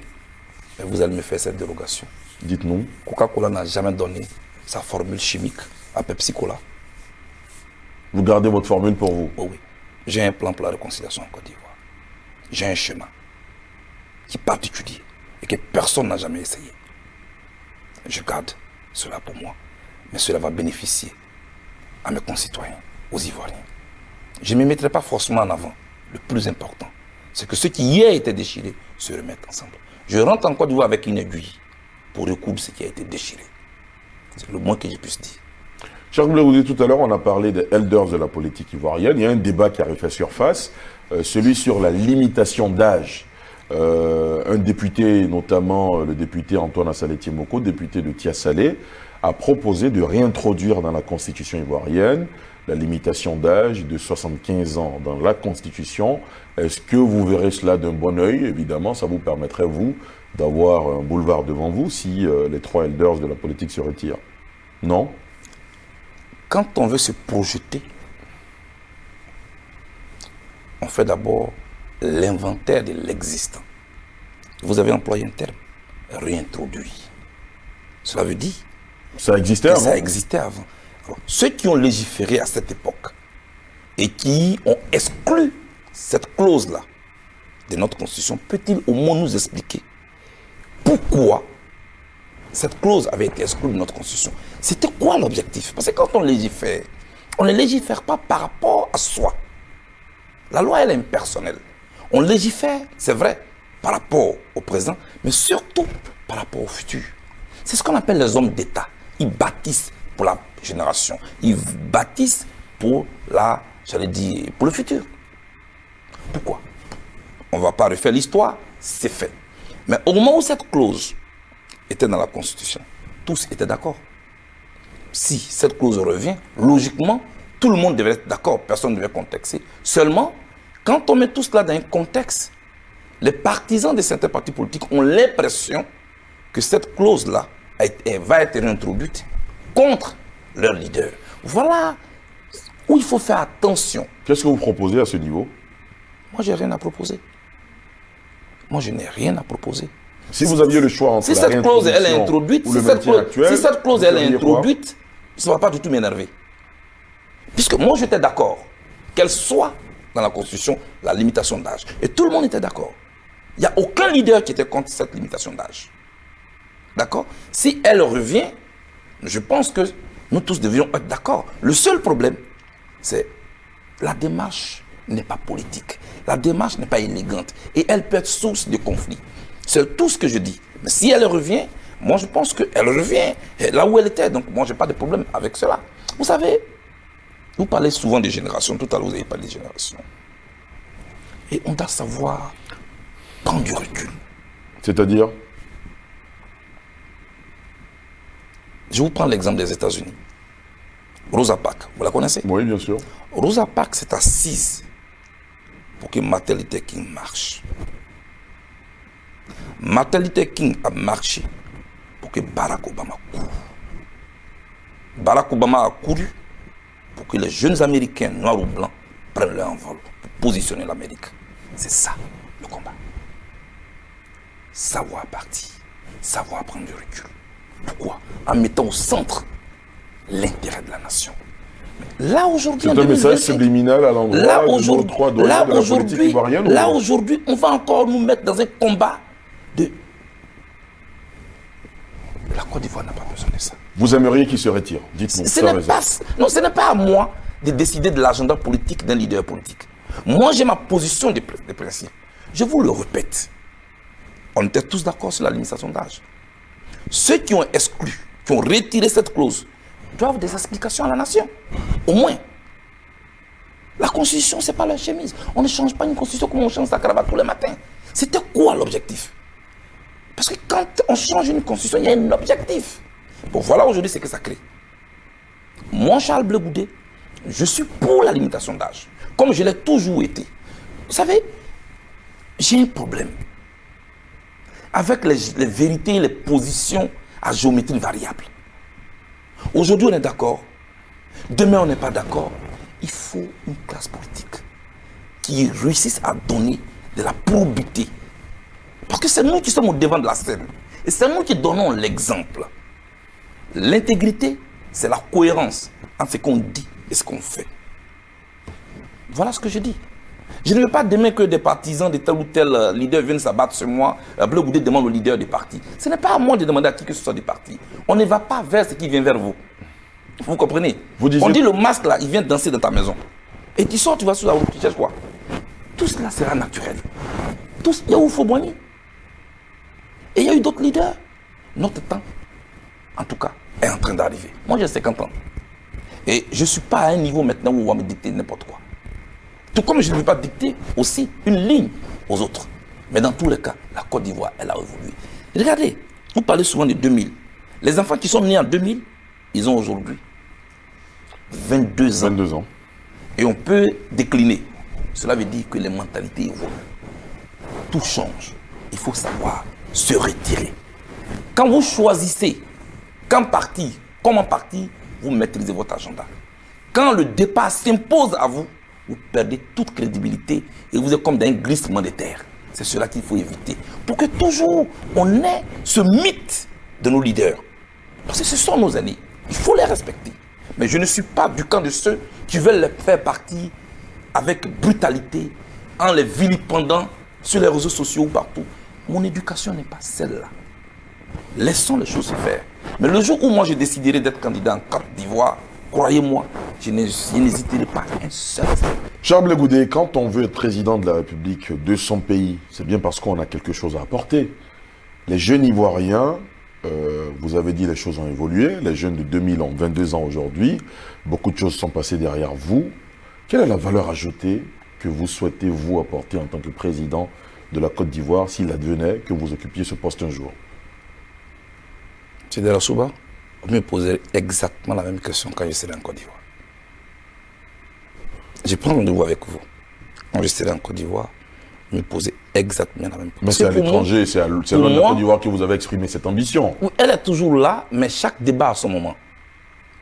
Mais vous allez me faire cette dérogation. Dites-nous. Coca-Cola n'a jamais donné sa formule chimique à Pepsi Cola. Vous gardez votre formule pour vous? Oh oui. J'ai un plan pour la réconciliation en Côte d'Ivoire. J'ai un chemin qui est particulier et que personne n'a jamais essayé. Je garde cela pour moi. Mais cela va bénéficier à mes concitoyens, aux Ivoiriens. Je ne me mettrai pas forcément en avant. Le plus important, c'est que ceux qui hier étaient déchirés se remettent ensemble. Je rentre en Côte d'Ivoire avec une aiguille pour recoudre ce qui a été déchiré. C'est le moins que je puisse dire. Cher Blé, tout à l'heure, on a parlé des elders de la politique ivoirienne. Il y a un débat qui a refait surface, celui sur la limitation d'âge. Un député, notamment le député Antoine Assalé Moko, député de Tia-Salé, a proposé de réintroduire dans la constitution ivoirienne la limitation d'âge de 75 ans dans la constitution. Est-ce que vous verrez cela d'un bon œil? Évidemment, ça vous permettrait, vous, d'avoir un boulevard devant vous si les trois elders de la politique se retirent. Non? Quand on veut se projeter, on fait d'abord l'inventaire de l'existant. Vous avez employé un terme, réintroduit. Cela veut dire ça existait que avant. ça existait avant. Alors, ceux qui ont légiféré à cette époque et qui ont exclu cette clause-là de notre Constitution, peut-il au moins nous expliquer pourquoi cette clause avait été exclue de notre Constitution? C'était quoi l'objectif? Parce que quand on légifère, on ne légifère pas par rapport à soi. La loi, elle est impersonnelle. On légifère, c'est vrai, par rapport au présent, mais surtout par rapport au futur. C'est ce qu'on appelle les hommes d'État. Ils bâtissent pour la génération. Ils bâtissent pour pour le futur. Pourquoi? On ne va pas refaire l'histoire, c'est fait. Mais au moment où cette clause était dans la Constitution, tous étaient d'accord. Si cette clause revient, logiquement, tout le monde devait être d'accord, personne ne devait contexter. Seulement, quand on met tout cela dans un contexte, les partisans de certains partis politiques ont l'impression que cette clause-là va être réintroduite contre leur leader. Voilà où il faut faire attention. Qu'est-ce que vous proposez à ce niveau? Moi, je n'ai rien à proposer. Moi, je n'ai rien à proposer. Si vous aviez le choix entre si cette clause elle est introduite, si cette clause elle est introduite, ça ne va pas du tout m'énerver. Puisque moi, j'étais d'accord qu'elle soit dans la Constitution la limitation d'âge. Et tout le monde était d'accord. Il n'y a aucun leader qui était contre cette limitation d'âge. D'accord? Si elle revient, je pense que nous tous devrions être d'accord. Le seul problème, c'est la démarche n'est pas politique. La démarche n'est pas élégante. Et elle peut être source de conflits. C'est tout ce que je dis. Mais si elle revient, moi je pense qu'elle revient là où elle était. Donc moi je n'ai pas de problème avec cela. Vous savez, vous parlez souvent des générations. Tout à l'heure vous avez parlé des générations. Et on doit savoir prendre du recul. C'est-à-dire? Je vous prends l'exemple des États-Unis. Rosa Parks, vous la connaissez? Oui, bien sûr. Rosa Parks s'est assise pour que Martin Luther King marche. Martin Luther King a marché pour que Barack Obama court. Barack Obama a couru pour que les jeunes Américains, noirs ou blancs, prennent leur envol pour positionner l'Amérique. C'est ça le combat. Savoir partir, savoir prendre du recul. Pourquoi? En mettant au centre l'intérêt de la nation. Là aujourd'hui, c'est un message subliminal à l'endroit de trois doyens de la politique ivoirienne. Là aujourd'hui, on va encore nous mettre dans un combat de... La Côte d'Ivoire n'a pas besoin de ça. Vous aimeriez qu'il se retire? Dites-nous. Ce n'est pas à moi de décider de l'agenda politique d'un leader politique. Moi, j'ai ma position de principe. Je vous le répète. On était tous d'accord sur la limitation d'âge. Ceux qui ont exclu, qui ont retiré cette clause, doivent des explications à la nation. Au moins. La constitution, ce n'est pas la chemise. On ne change pas une constitution comme on change sa cravate tous les matins. C'était quoi l'objectif? Parce que quand on change une constitution, il y a un objectif. Bon, voilà aujourd'hui ce que ça crée. Moi, Charles Blé Goudé, je suis pour la limitation d'âge, comme je l'ai toujours été. Vous savez, j'ai un problème avec les vérités et les positions à géométrie variable. Aujourd'hui, on est d'accord. Demain, on n'est pas d'accord. Il faut une classe politique qui réussisse à donner de la probité. Parce que c'est nous qui sommes au devant de la scène. Et c'est nous qui donnons l'exemple. L'intégrité, c'est la cohérence entre ce qu'on dit et ce qu'on fait. Voilà ce que je dis. Je ne veux pas demain que des partisans de tel ou tel leader viennent s'abattre sur moi. Blé Goudé demande au leader du parti. Ce n'est pas à moi de demander à qui que ce soit du parti. On ne va pas vers ce qui vient vers vous. Vous comprenez? On dit le masque là, il vient danser dans ta maison. Et tu sors, tu vas sur la route, tu cherches quoi? Tout cela sera naturel. Il y a où il faut boigner. Et il y a eu d'autres leaders. Notre temps, en tout cas, est en train d'arriver. Moi, j'ai 50 ans. Et je ne suis pas à un niveau maintenant où on va me dicter n'importe quoi. Tout comme je ne veux pas dicter aussi une ligne aux autres. Mais dans tous les cas, la Côte d'Ivoire, elle a évolué. Regardez, vous parlez souvent de 2000. Les enfants qui sont nés en 2000, ils ont aujourd'hui 22 ans. 22 ans. Et on peut décliner. Cela veut dire que les mentalités évoluent. Tout change. Il faut savoir se retirer. Quand vous choisissez comment partir, vous maîtrisez votre agenda. Quand le départ s'impose à vous, vous perdez toute crédibilité et vous êtes comme dans un glissement de terre. C'est cela qu'il faut éviter. Pour que toujours on ait ce mythe de nos leaders. Parce que ce sont nos aînés. Il faut les respecter. Mais je ne suis pas du camp de ceux qui veulent les faire partir avec brutalité, en les vilipendant sur les réseaux sociaux ou partout. Mon éducation n'est pas celle-là. Laissons les choses se faire. Mais le jour où moi je déciderai d'être candidat en Côte d'Ivoire, croyez-moi, je n'hésiterai pas un seul instant. Charles Blé Goudé, quand on veut être président de la République de son pays, c'est bien parce qu'on a quelque chose à apporter. Les jeunes Ivoiriens, vous avez dit les choses ont évolué, les jeunes de 2000 ont 22 ans aujourd'hui, beaucoup de choses sont passées derrière vous. Quelle est la valeur ajoutée que vous souhaitez vous apporter en tant que président de la Côte d'Ivoire s'il advenait que vous occupiez ce poste un jour? M. Delassouba, vous me posez exactement la même question quand je serai en Côte d'Ivoire. Je prends rendez-vous avec vous. Quand je serai en Côte d'Ivoire, vous me posez exactement la même question. Mais c'est à l'étranger, c'est loin de la Côte d'Ivoire que vous avez exprimé cette ambition. Elle est toujours là, mais chaque débat a son moment.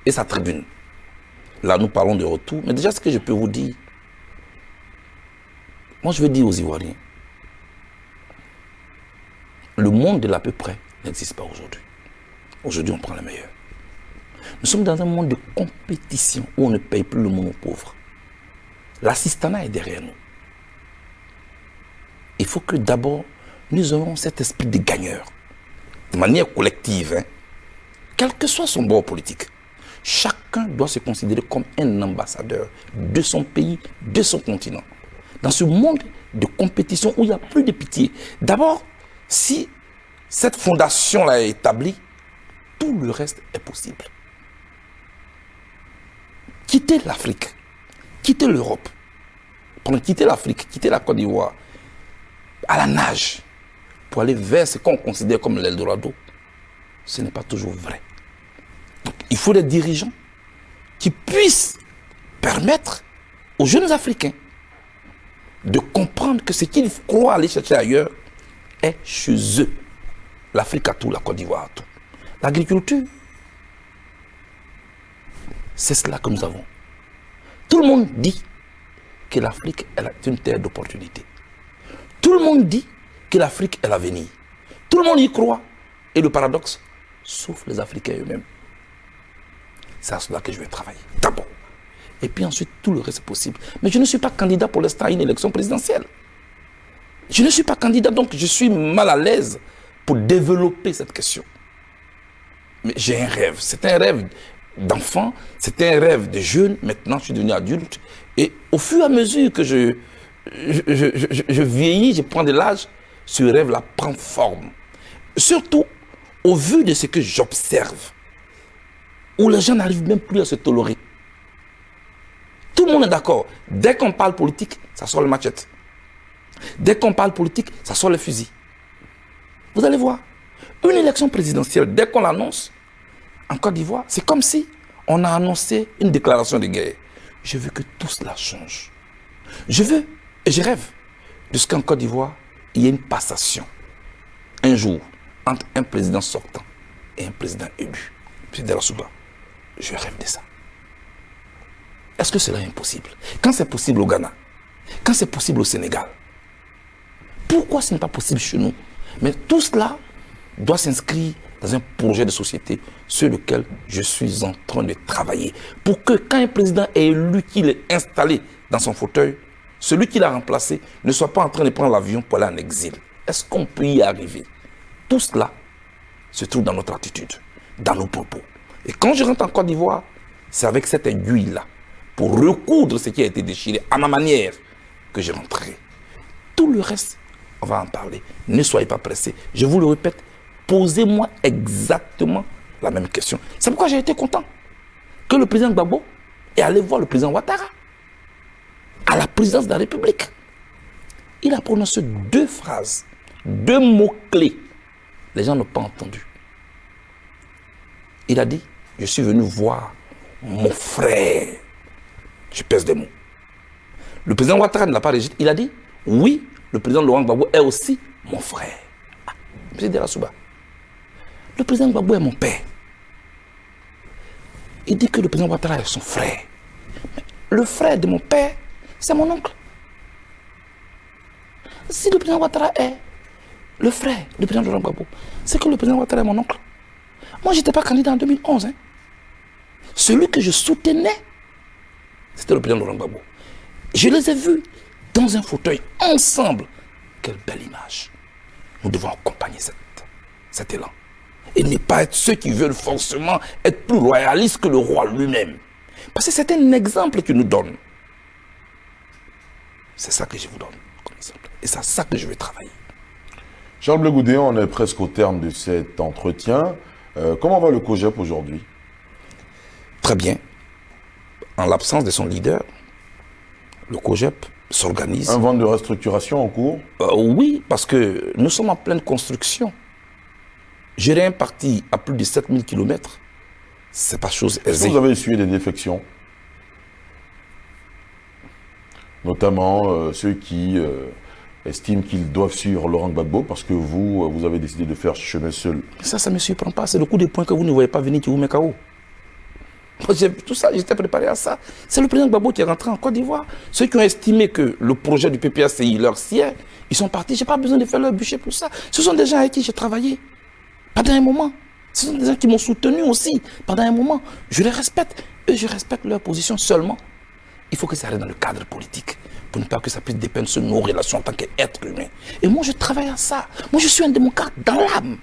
Et sa tribune. Là, nous parlons de retour. Mais déjà, ce que je peux vous dire, moi, je veux dire aux Ivoiriens, le monde de l'à peu près n'existe pas aujourd'hui. Aujourd'hui, on prend les meilleurs. Nous sommes dans un monde de compétition où on ne paye plus le monde aux pauvres. L'assistanat est derrière nous. Il faut que d'abord, nous ayons cet esprit de gagneur. De manière collective, hein. Quel que soit son bord politique. Chacun doit se considérer comme un ambassadeur de son pays, de son continent. Dans ce monde de compétition où il n'y a plus de pitié. D'abord, si cette fondation-là est établie, tout le reste est possible. Quitter l'Afrique, quitter l'Europe, quitter l'Afrique, quitter la Côte d'Ivoire, à la nage, pour aller vers ce qu'on considère comme l'Eldorado, ce n'est pas toujours vrai. Donc, il faut des dirigeants qui puissent permettre aux jeunes Africains de comprendre que ce qu'ils croient aller chercher ailleurs est chez eux. L'Afrique a tout, la Côte d'Ivoire a tout. L'agriculture, c'est cela que nous avons. Tout le monde dit que l'Afrique est une terre d'opportunité. Tout le monde dit que l'Afrique est l'avenir. Tout le monde y croit. Et le paradoxe, sauf les Africains eux-mêmes. C'est à cela que je vais travailler. D'abord. Et puis ensuite, tout le reste est possible. Mais je ne suis pas candidat pour l'instant à une élection présidentielle. Je ne suis pas candidat, donc je suis mal à l'aise pour développer cette question. Mais j'ai un rêve. C'est un rêve d'enfant, c'est un rêve de jeune. Maintenant, je suis devenu adulte. Et au fur et à mesure que je vieillis, je prends de l'âge, ce rêve-là prend forme. Surtout au vu de ce que j'observe, où les gens n'arrivent même plus à se tolérer. Tout le monde est d'accord. Dès qu'on parle politique, ça sort le machette. Dès qu'on parle politique, ça sort le fusil. Vous allez voir, une élection présidentielle, dès qu'on l'annonce, en Côte d'Ivoire, c'est comme si on a annoncé une déclaration de guerre. Je veux que tout cela change. Je veux, et je rêve, de ce qu'en Côte d'Ivoire, il y ait une passation, un jour, entre un président sortant et un président élu. M. Delassouba, je rêve de ça. Est-ce que cela est impossible? Quand c'est possible au Ghana, quand c'est possible au Sénégal, pourquoi ce n'est pas possible chez nous? Mais tout cela doit s'inscrire dans un projet de société sur lequel je suis en train de travailler. Pour que quand un président est élu, qu'il est installé dans son fauteuil, celui qui l'a remplacé ne soit pas en train de prendre l'avion pour aller en exil. Est-ce qu'on peut y arriver? Tout cela se trouve dans notre attitude, dans nos propos. Et quand je rentre en Côte d'Ivoire, c'est avec cette aiguille-là, pour recoudre ce qui a été déchiré à ma manière, que je rentrerai. Tout le reste, on va en parler. Ne soyez pas pressés. Je vous le répète, posez-moi exactement la même question. C'est pourquoi j'ai été content que le président Gbagbo est allé voir le président Ouattara à la présidence de la République. Il a prononcé 2 phrases, 2 mots-clés. Les gens n'ont pas entendu. Il a dit, je suis venu voir mon frère. Je pèse des mots. Le président Ouattara ne l'a pas rejeté. Il a dit, oui, le président Laurent Gbagbo est aussi mon frère. Ah, M. Delassouba, le président Gbagbo est mon père. Il dit que le président Ouattara est son frère. Mais le frère de mon père, c'est mon oncle. Si le président Ouattara est le frère du président Laurent Gbagbo, c'est que le président Ouattara est mon oncle. Moi, je n'étais pas candidat en 2011. Hein. Celui que je soutenais, c'était le président Laurent Gbagbo. Je les ai vus dans un fauteuil, ensemble. Quelle belle image. Nous devons accompagner cet élan. Et ne pas être ceux qui veulent forcément être plus royalistes que le roi lui-même. Parce que c'est un exemple qu'il nous donne. C'est ça que je vous donne comme exemple. Et c'est à ça que je vais travailler. Charles Blé Goudéon, on est presque au terme de cet entretien. Comment va le COJEP aujourd'hui? Très bien. En l'absence de son leader, le COJEP s'organise. Un vent de restructuration en cours? Oui, parce que nous sommes en pleine construction. Gérer un parti à plus de 7000 km, c'est pas chose aisée. Est-ce que vous avez essuyé des défections? Notamment ceux qui estiment qu'ils doivent suivre Laurent Gbagbo parce que vous avez décidé de faire chemin seul. Ça ne me surprend pas. C'est le coup de poing que vous ne voyez pas venir qui vous met KO. Tout ça, j'étais préparé à ça. C'est le président Gbagbo qui est rentré en Côte d'Ivoire. Ceux qui ont estimé que le projet du PPACI leur sied, ils sont partis. Je n'ai pas besoin de faire leur bûcher pour ça. Ce sont des gens avec qui j'ai travaillé pendant un moment. Ce sont des gens qui m'ont soutenu aussi pendant un moment. Je les respecte. Eux, je respecte leur position seulement. Il faut que ça reste dans le cadre politique pour ne pas que ça puisse dépendre de nos relations en tant qu'être humain. Et moi, je travaille à ça. Moi, je suis un démocrate dans l'âme.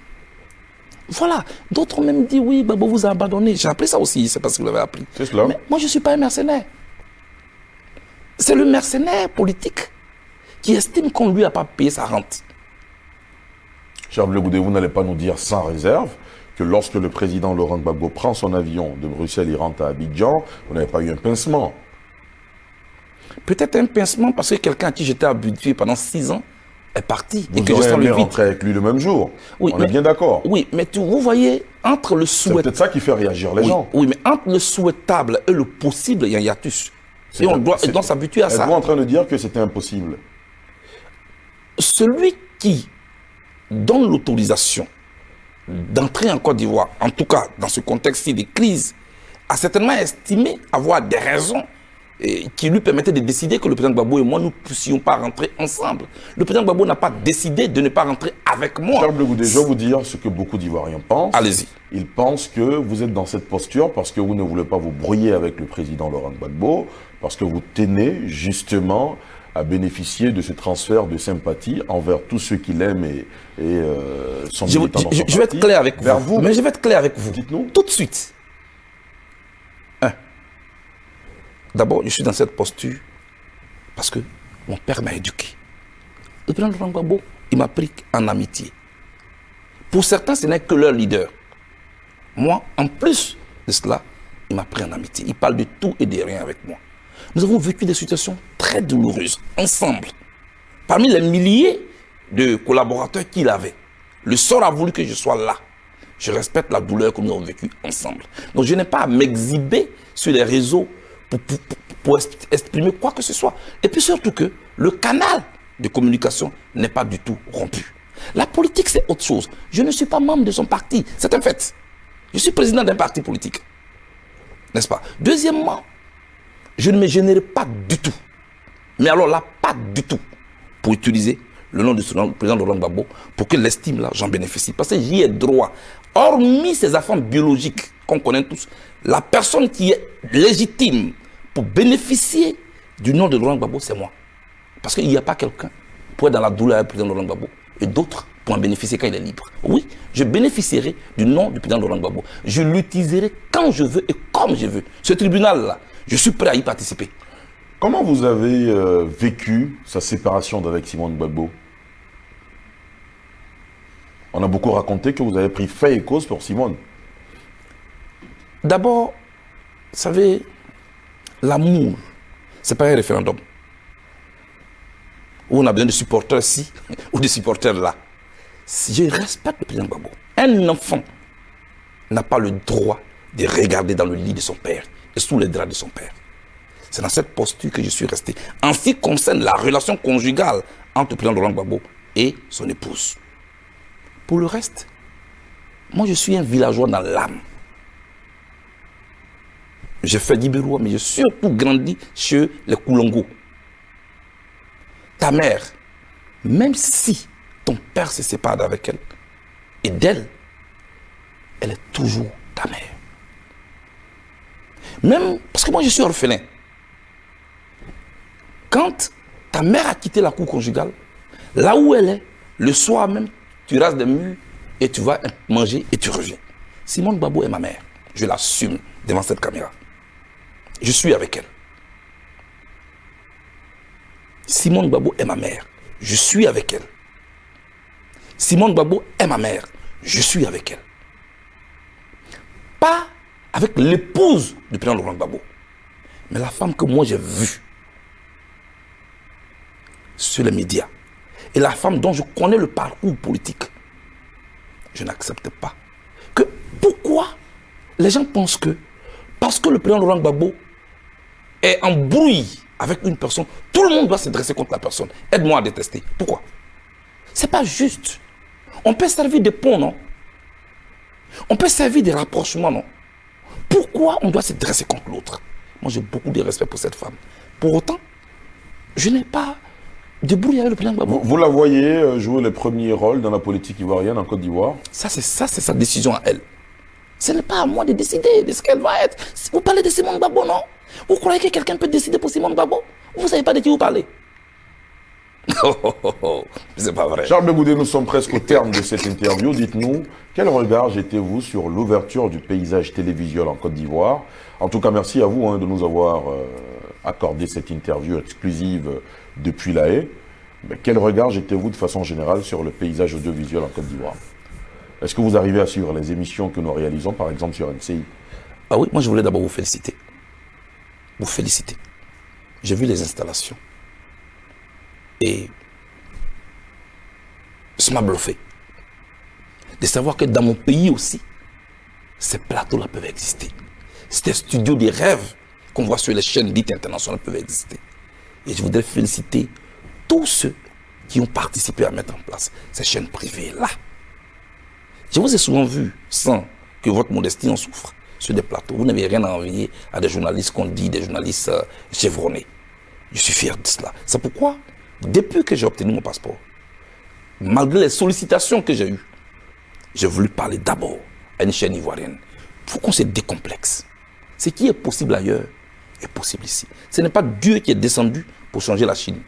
Voilà. D'autres ont même dit, oui, Gbagbo vous a abandonné. J'ai appris ça aussi, c'est parce que vous l'avez appris. C'est cela. Mais moi, je ne suis pas un mercenaire. C'est le mercenaire politique qui estime qu'on ne lui a pas payé sa rente. Charles Blé Goudéon, vous n'allez pas nous dire sans réserve que lorsque le président Laurent Gbagbo prend son avion de Bruxelles, il rentre à Abidjan, vous n'avez pas eu un pincement? Peut-être un pincement parce que quelqu'un à qui j'étais habitué pendant 6 ans est parti. Vous et que je aurez sens aimé le vide. rentrer avec lui le même jour. Oui, On est bien d'accord. Oui, mais vous voyez, entre le C'est souhait... peut-être ça qui fait réagir les gens. Oui, mais entre le souhaitable et le possible, il y a un hiatus. Et on doit s'habituer à ça. Êtes-vous en train de dire que c'était impossible? Celui qui donne l'autorisation d'entrer en Côte d'Ivoire, en tout cas dans ce contexte-ci de crise, a certainement estimé avoir des raisons qui lui permettaient de décider que le président Gbagbo et moi, nous ne puissions pas rentrer ensemble. Le président Gbagbo n'a pas décidé de ne pas rentrer avec moi. Charles Blé Goudéon, je vais vous dire ce que beaucoup d'Ivoiriens pensent. Allez-y. Ils pensent que vous êtes dans cette posture parce que vous ne voulez pas vous brouiller avec le président Laurent Gbagbo, parce que vous tenez justement a bénéficié de ce transfert de sympathie envers tous ceux qui l'aiment et sont militants dans son je vais être clair avec vous. Mais je vais être clair avec vous. Dites-nous. Tout de suite. D'abord, je suis dans cette posture parce que mon père m'a éduqué. Le président Laurent Gbagbo, il m'a pris en amitié. Pour certains, ce n'est que leur leader. Moi, en plus de cela, il m'a pris en amitié. Il parle de tout et de rien avec moi. Nous avons vécu des situations très douloureuses, ensemble. Parmi les milliers de collaborateurs qu'il avait, le sort a voulu que je sois là. Je respecte la douleur que nous avons vécue ensemble. Donc je n'ai pas à m'exhiber sur les réseaux pour exprimer quoi que ce soit. Et puis surtout que le canal de communication n'est pas du tout rompu. La politique, c'est autre chose. Je ne suis pas membre de son parti, c'est un fait. Je suis président d'un parti politique. N'est-ce pas? Deuxièmement, je ne me gênerai pas du tout. Mais alors là, pas du tout. Pour utiliser le nom du président Laurent Gbagbo pour que l'estime là, j'en bénéficie. Parce que j'y ai droit. Hormis ces affaires biologiques qu'on connaît tous, la personne qui est légitime pour bénéficier du nom de Laurent Gbagbo, c'est moi. Parce qu'il n'y a pas quelqu'un pour être dans la douleur du président Laurent Gbagbo et d'autres pour en bénéficier quand il est libre. Oui, je bénéficierai du nom du président Laurent Gbagbo. Je l'utiliserai quand je veux et comme je veux. Ce tribunal-là, je suis prêt à y participer. Comment vous avez vécu sa séparation d'avec Simone Gbagbo? On a beaucoup raconté que vous avez pris fait et cause pour Simone. D'abord, vous savez, l'amour, ce n'est pas un référendum où on a besoin de supporters ci ou de supporters là. Je respecte le président Gbagbo. Un enfant n'a pas le droit de regarder dans le lit de son père et sous les draps de son père. C'est dans cette posture que je suis resté. En ce qui concerne la relation conjugale entre le président Laurent Gbagbo et son épouse. Pour le reste, moi je suis un villageois dans l'âme. J'ai fait d'Iberois, mais j'ai surtout grandi chez les Koulongo. Ta mère, même si ton père se sépare avec elle, et d'elle, elle est toujours ta mère. Même, parce que moi je suis orphelin. Quand ta mère a quitté la cour conjugale, là où elle est, le soir même, tu rases des murs et tu vas manger et tu reviens. Simone Gbagbo est ma mère. Je l'assume devant cette caméra. Je suis avec elle. Simone Gbagbo est ma mère. Je suis avec elle. Simone Gbagbo est ma mère. Je suis avec elle. Pas avec l'épouse du président Laurent Gbagbo, mais la femme que moi j'ai vue sur les médias et la femme dont je connais le parcours politique. Je n'accepte pas que pourquoi les gens pensent que parce que le président Laurent Gbagbo est en brouille avec une personne, tout le monde doit se dresser contre la personne. Aide-moi à détester. Pourquoi? C'est pas juste. On peut servir de pont, non? On peut servir de rapprochement, non? Pourquoi on doit se dresser contre l'autre? Moi, j'ai beaucoup de respect pour cette femme. Pour autant, je n'ai pas de brouille avec le président Gbagbo. Vous la voyez jouer les premiers rôles dans la politique ivoirienne en Côte d'Ivoire? Ça, c'est sa décision à elle. Ce n'est pas à moi de décider de ce qu'elle va être. Vous parlez de Simone Gbagbo, non? Vous croyez que quelqu'un peut décider pour Simone Gbagbo? Vous ne savez pas de qui vous parlez. C'est pas vrai. Charles Begoudé, nous sommes presque au terme de cette interview. Dites-nous, quel regard jetez-vous sur l'ouverture du paysage télévisuel en Côte d'Ivoire? En tout cas, merci à vous de nous avoir accordé cette interview exclusive depuis La Haye. Mais quel regard jetez-vous de façon générale sur le paysage audiovisuel en Côte d'Ivoire? Est-ce que vous arrivez à suivre les émissions que nous réalisons, par exemple sur NCI? Ah oui, moi je voulais d'abord vous féliciter. Vous féliciter. J'ai vu les installations. Et ça m'a bluffé. De savoir que dans mon pays aussi, ces plateaux-là peuvent exister. Ces studios des rêves qu'on voit sur les chaînes dites internationales peuvent exister. Et je voudrais féliciter tous ceux qui ont participé à mettre en place ces chaînes privées-là. Je vous ai souvent vu, sans que votre modestie en souffre, sur des plateaux. Vous n'avez rien à envier à des journalistes qu'on dit, des journalistes chevronnés. Je suis fier de cela. C'est pourquoi, depuis que j'ai obtenu mon passeport, malgré les sollicitations que j'ai eues, j'ai voulu parler d'abord à une chaîne ivoirienne. Il faut qu'on se décomplexe. Ce qui est possible ailleurs est possible ici. Ce n'est pas Dieu qui est descendu pour changer la Chine.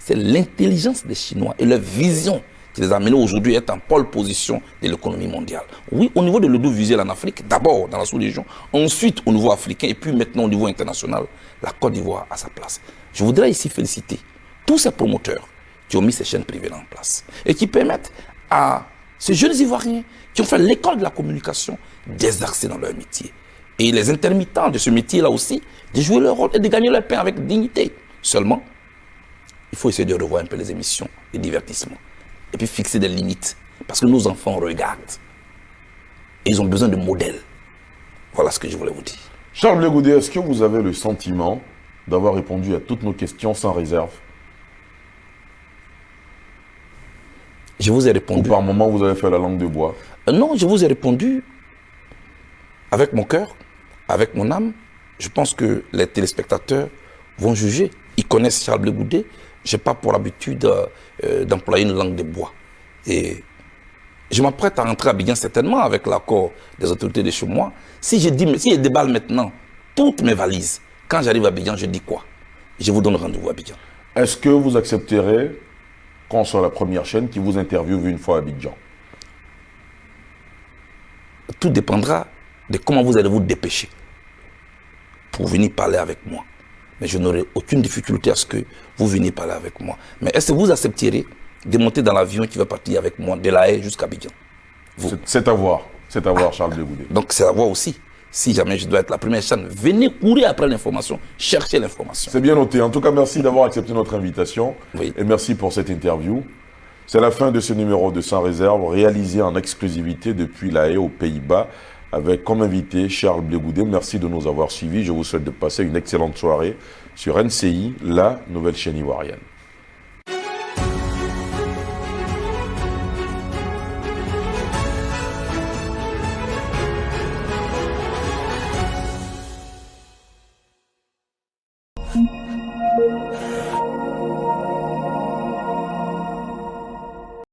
c'est l'intelligence des Chinois et leur vision qui les a amenés aujourd'hui à être en pole position de l'économie mondiale. Oui, au niveau de l'audiovisuel en Afrique, d'abord dans la sous-région, ensuite au niveau africain et puis maintenant au niveau international, la Côte d'Ivoire a sa place. Je voudrais ici féliciter tous ces promoteurs qui ont mis ces chaînes privées en place et qui permettent à ces jeunes Ivoiriens qui ont fait l'école de la communication d'exercer dans leur métier. Et les intermittents de ce métier-là aussi, de jouer leur rôle et de gagner leur pain avec dignité. Seulement, il faut essayer de revoir un peu les émissions, les divertissements. Et puis fixer des limites. Parce que nos enfants regardent. Et ils ont besoin de modèles. Voilà ce que je voulais vous dire. Charles Blé Goudé, est-ce que vous avez le sentiment d'avoir répondu à toutes nos questions sans réserve? Je vous ai Ou répondu. par moment vous avez fait la langue de bois? Non, je vous ai répondu avec mon cœur, avec mon âme. Je pense que les téléspectateurs vont juger. Ils connaissent Charles Blé Goudé. Je n'ai pas pour habitude d'employer une langue de bois. Et je m'apprête à rentrer à Abidjan certainement avec l'accord des autorités de chez moi. Si je déballe maintenant toutes mes valises, quand j'arrive à Abidjan, je dis quoi? Je vous donne rendez-vous à Abidjan. Est-ce que vous accepterez qu'on soit la première chaîne qui vous interviewe une fois à Abidjan? Tout dépendra de comment vous allez vous dépêcher pour venir parler avec moi. Mais je n'aurai aucune difficulté à ce que vous veniez parler avec moi. Mais est-ce que vous accepterez de monter dans l'avion qui va partir avec moi de La Haye jusqu'à Abidjan? C'est à voir, Charles Blé Goudé. Donc c'est à voir aussi. Si jamais je dois être la première chaîne, venez courir après l'information, cherchez l'information. C'est bien noté. En tout cas, merci d'avoir accepté notre invitation. Oui. Et merci pour cette interview. C'est la fin de ce numéro de Sans Réserve, réalisé en exclusivité depuis La Haye aux Pays-Bas, avec comme invité Charles Blé Goudé. Merci de nous avoir suivis. Je vous souhaite de passer une excellente soirée sur NCI, la nouvelle chaîne ivoirienne.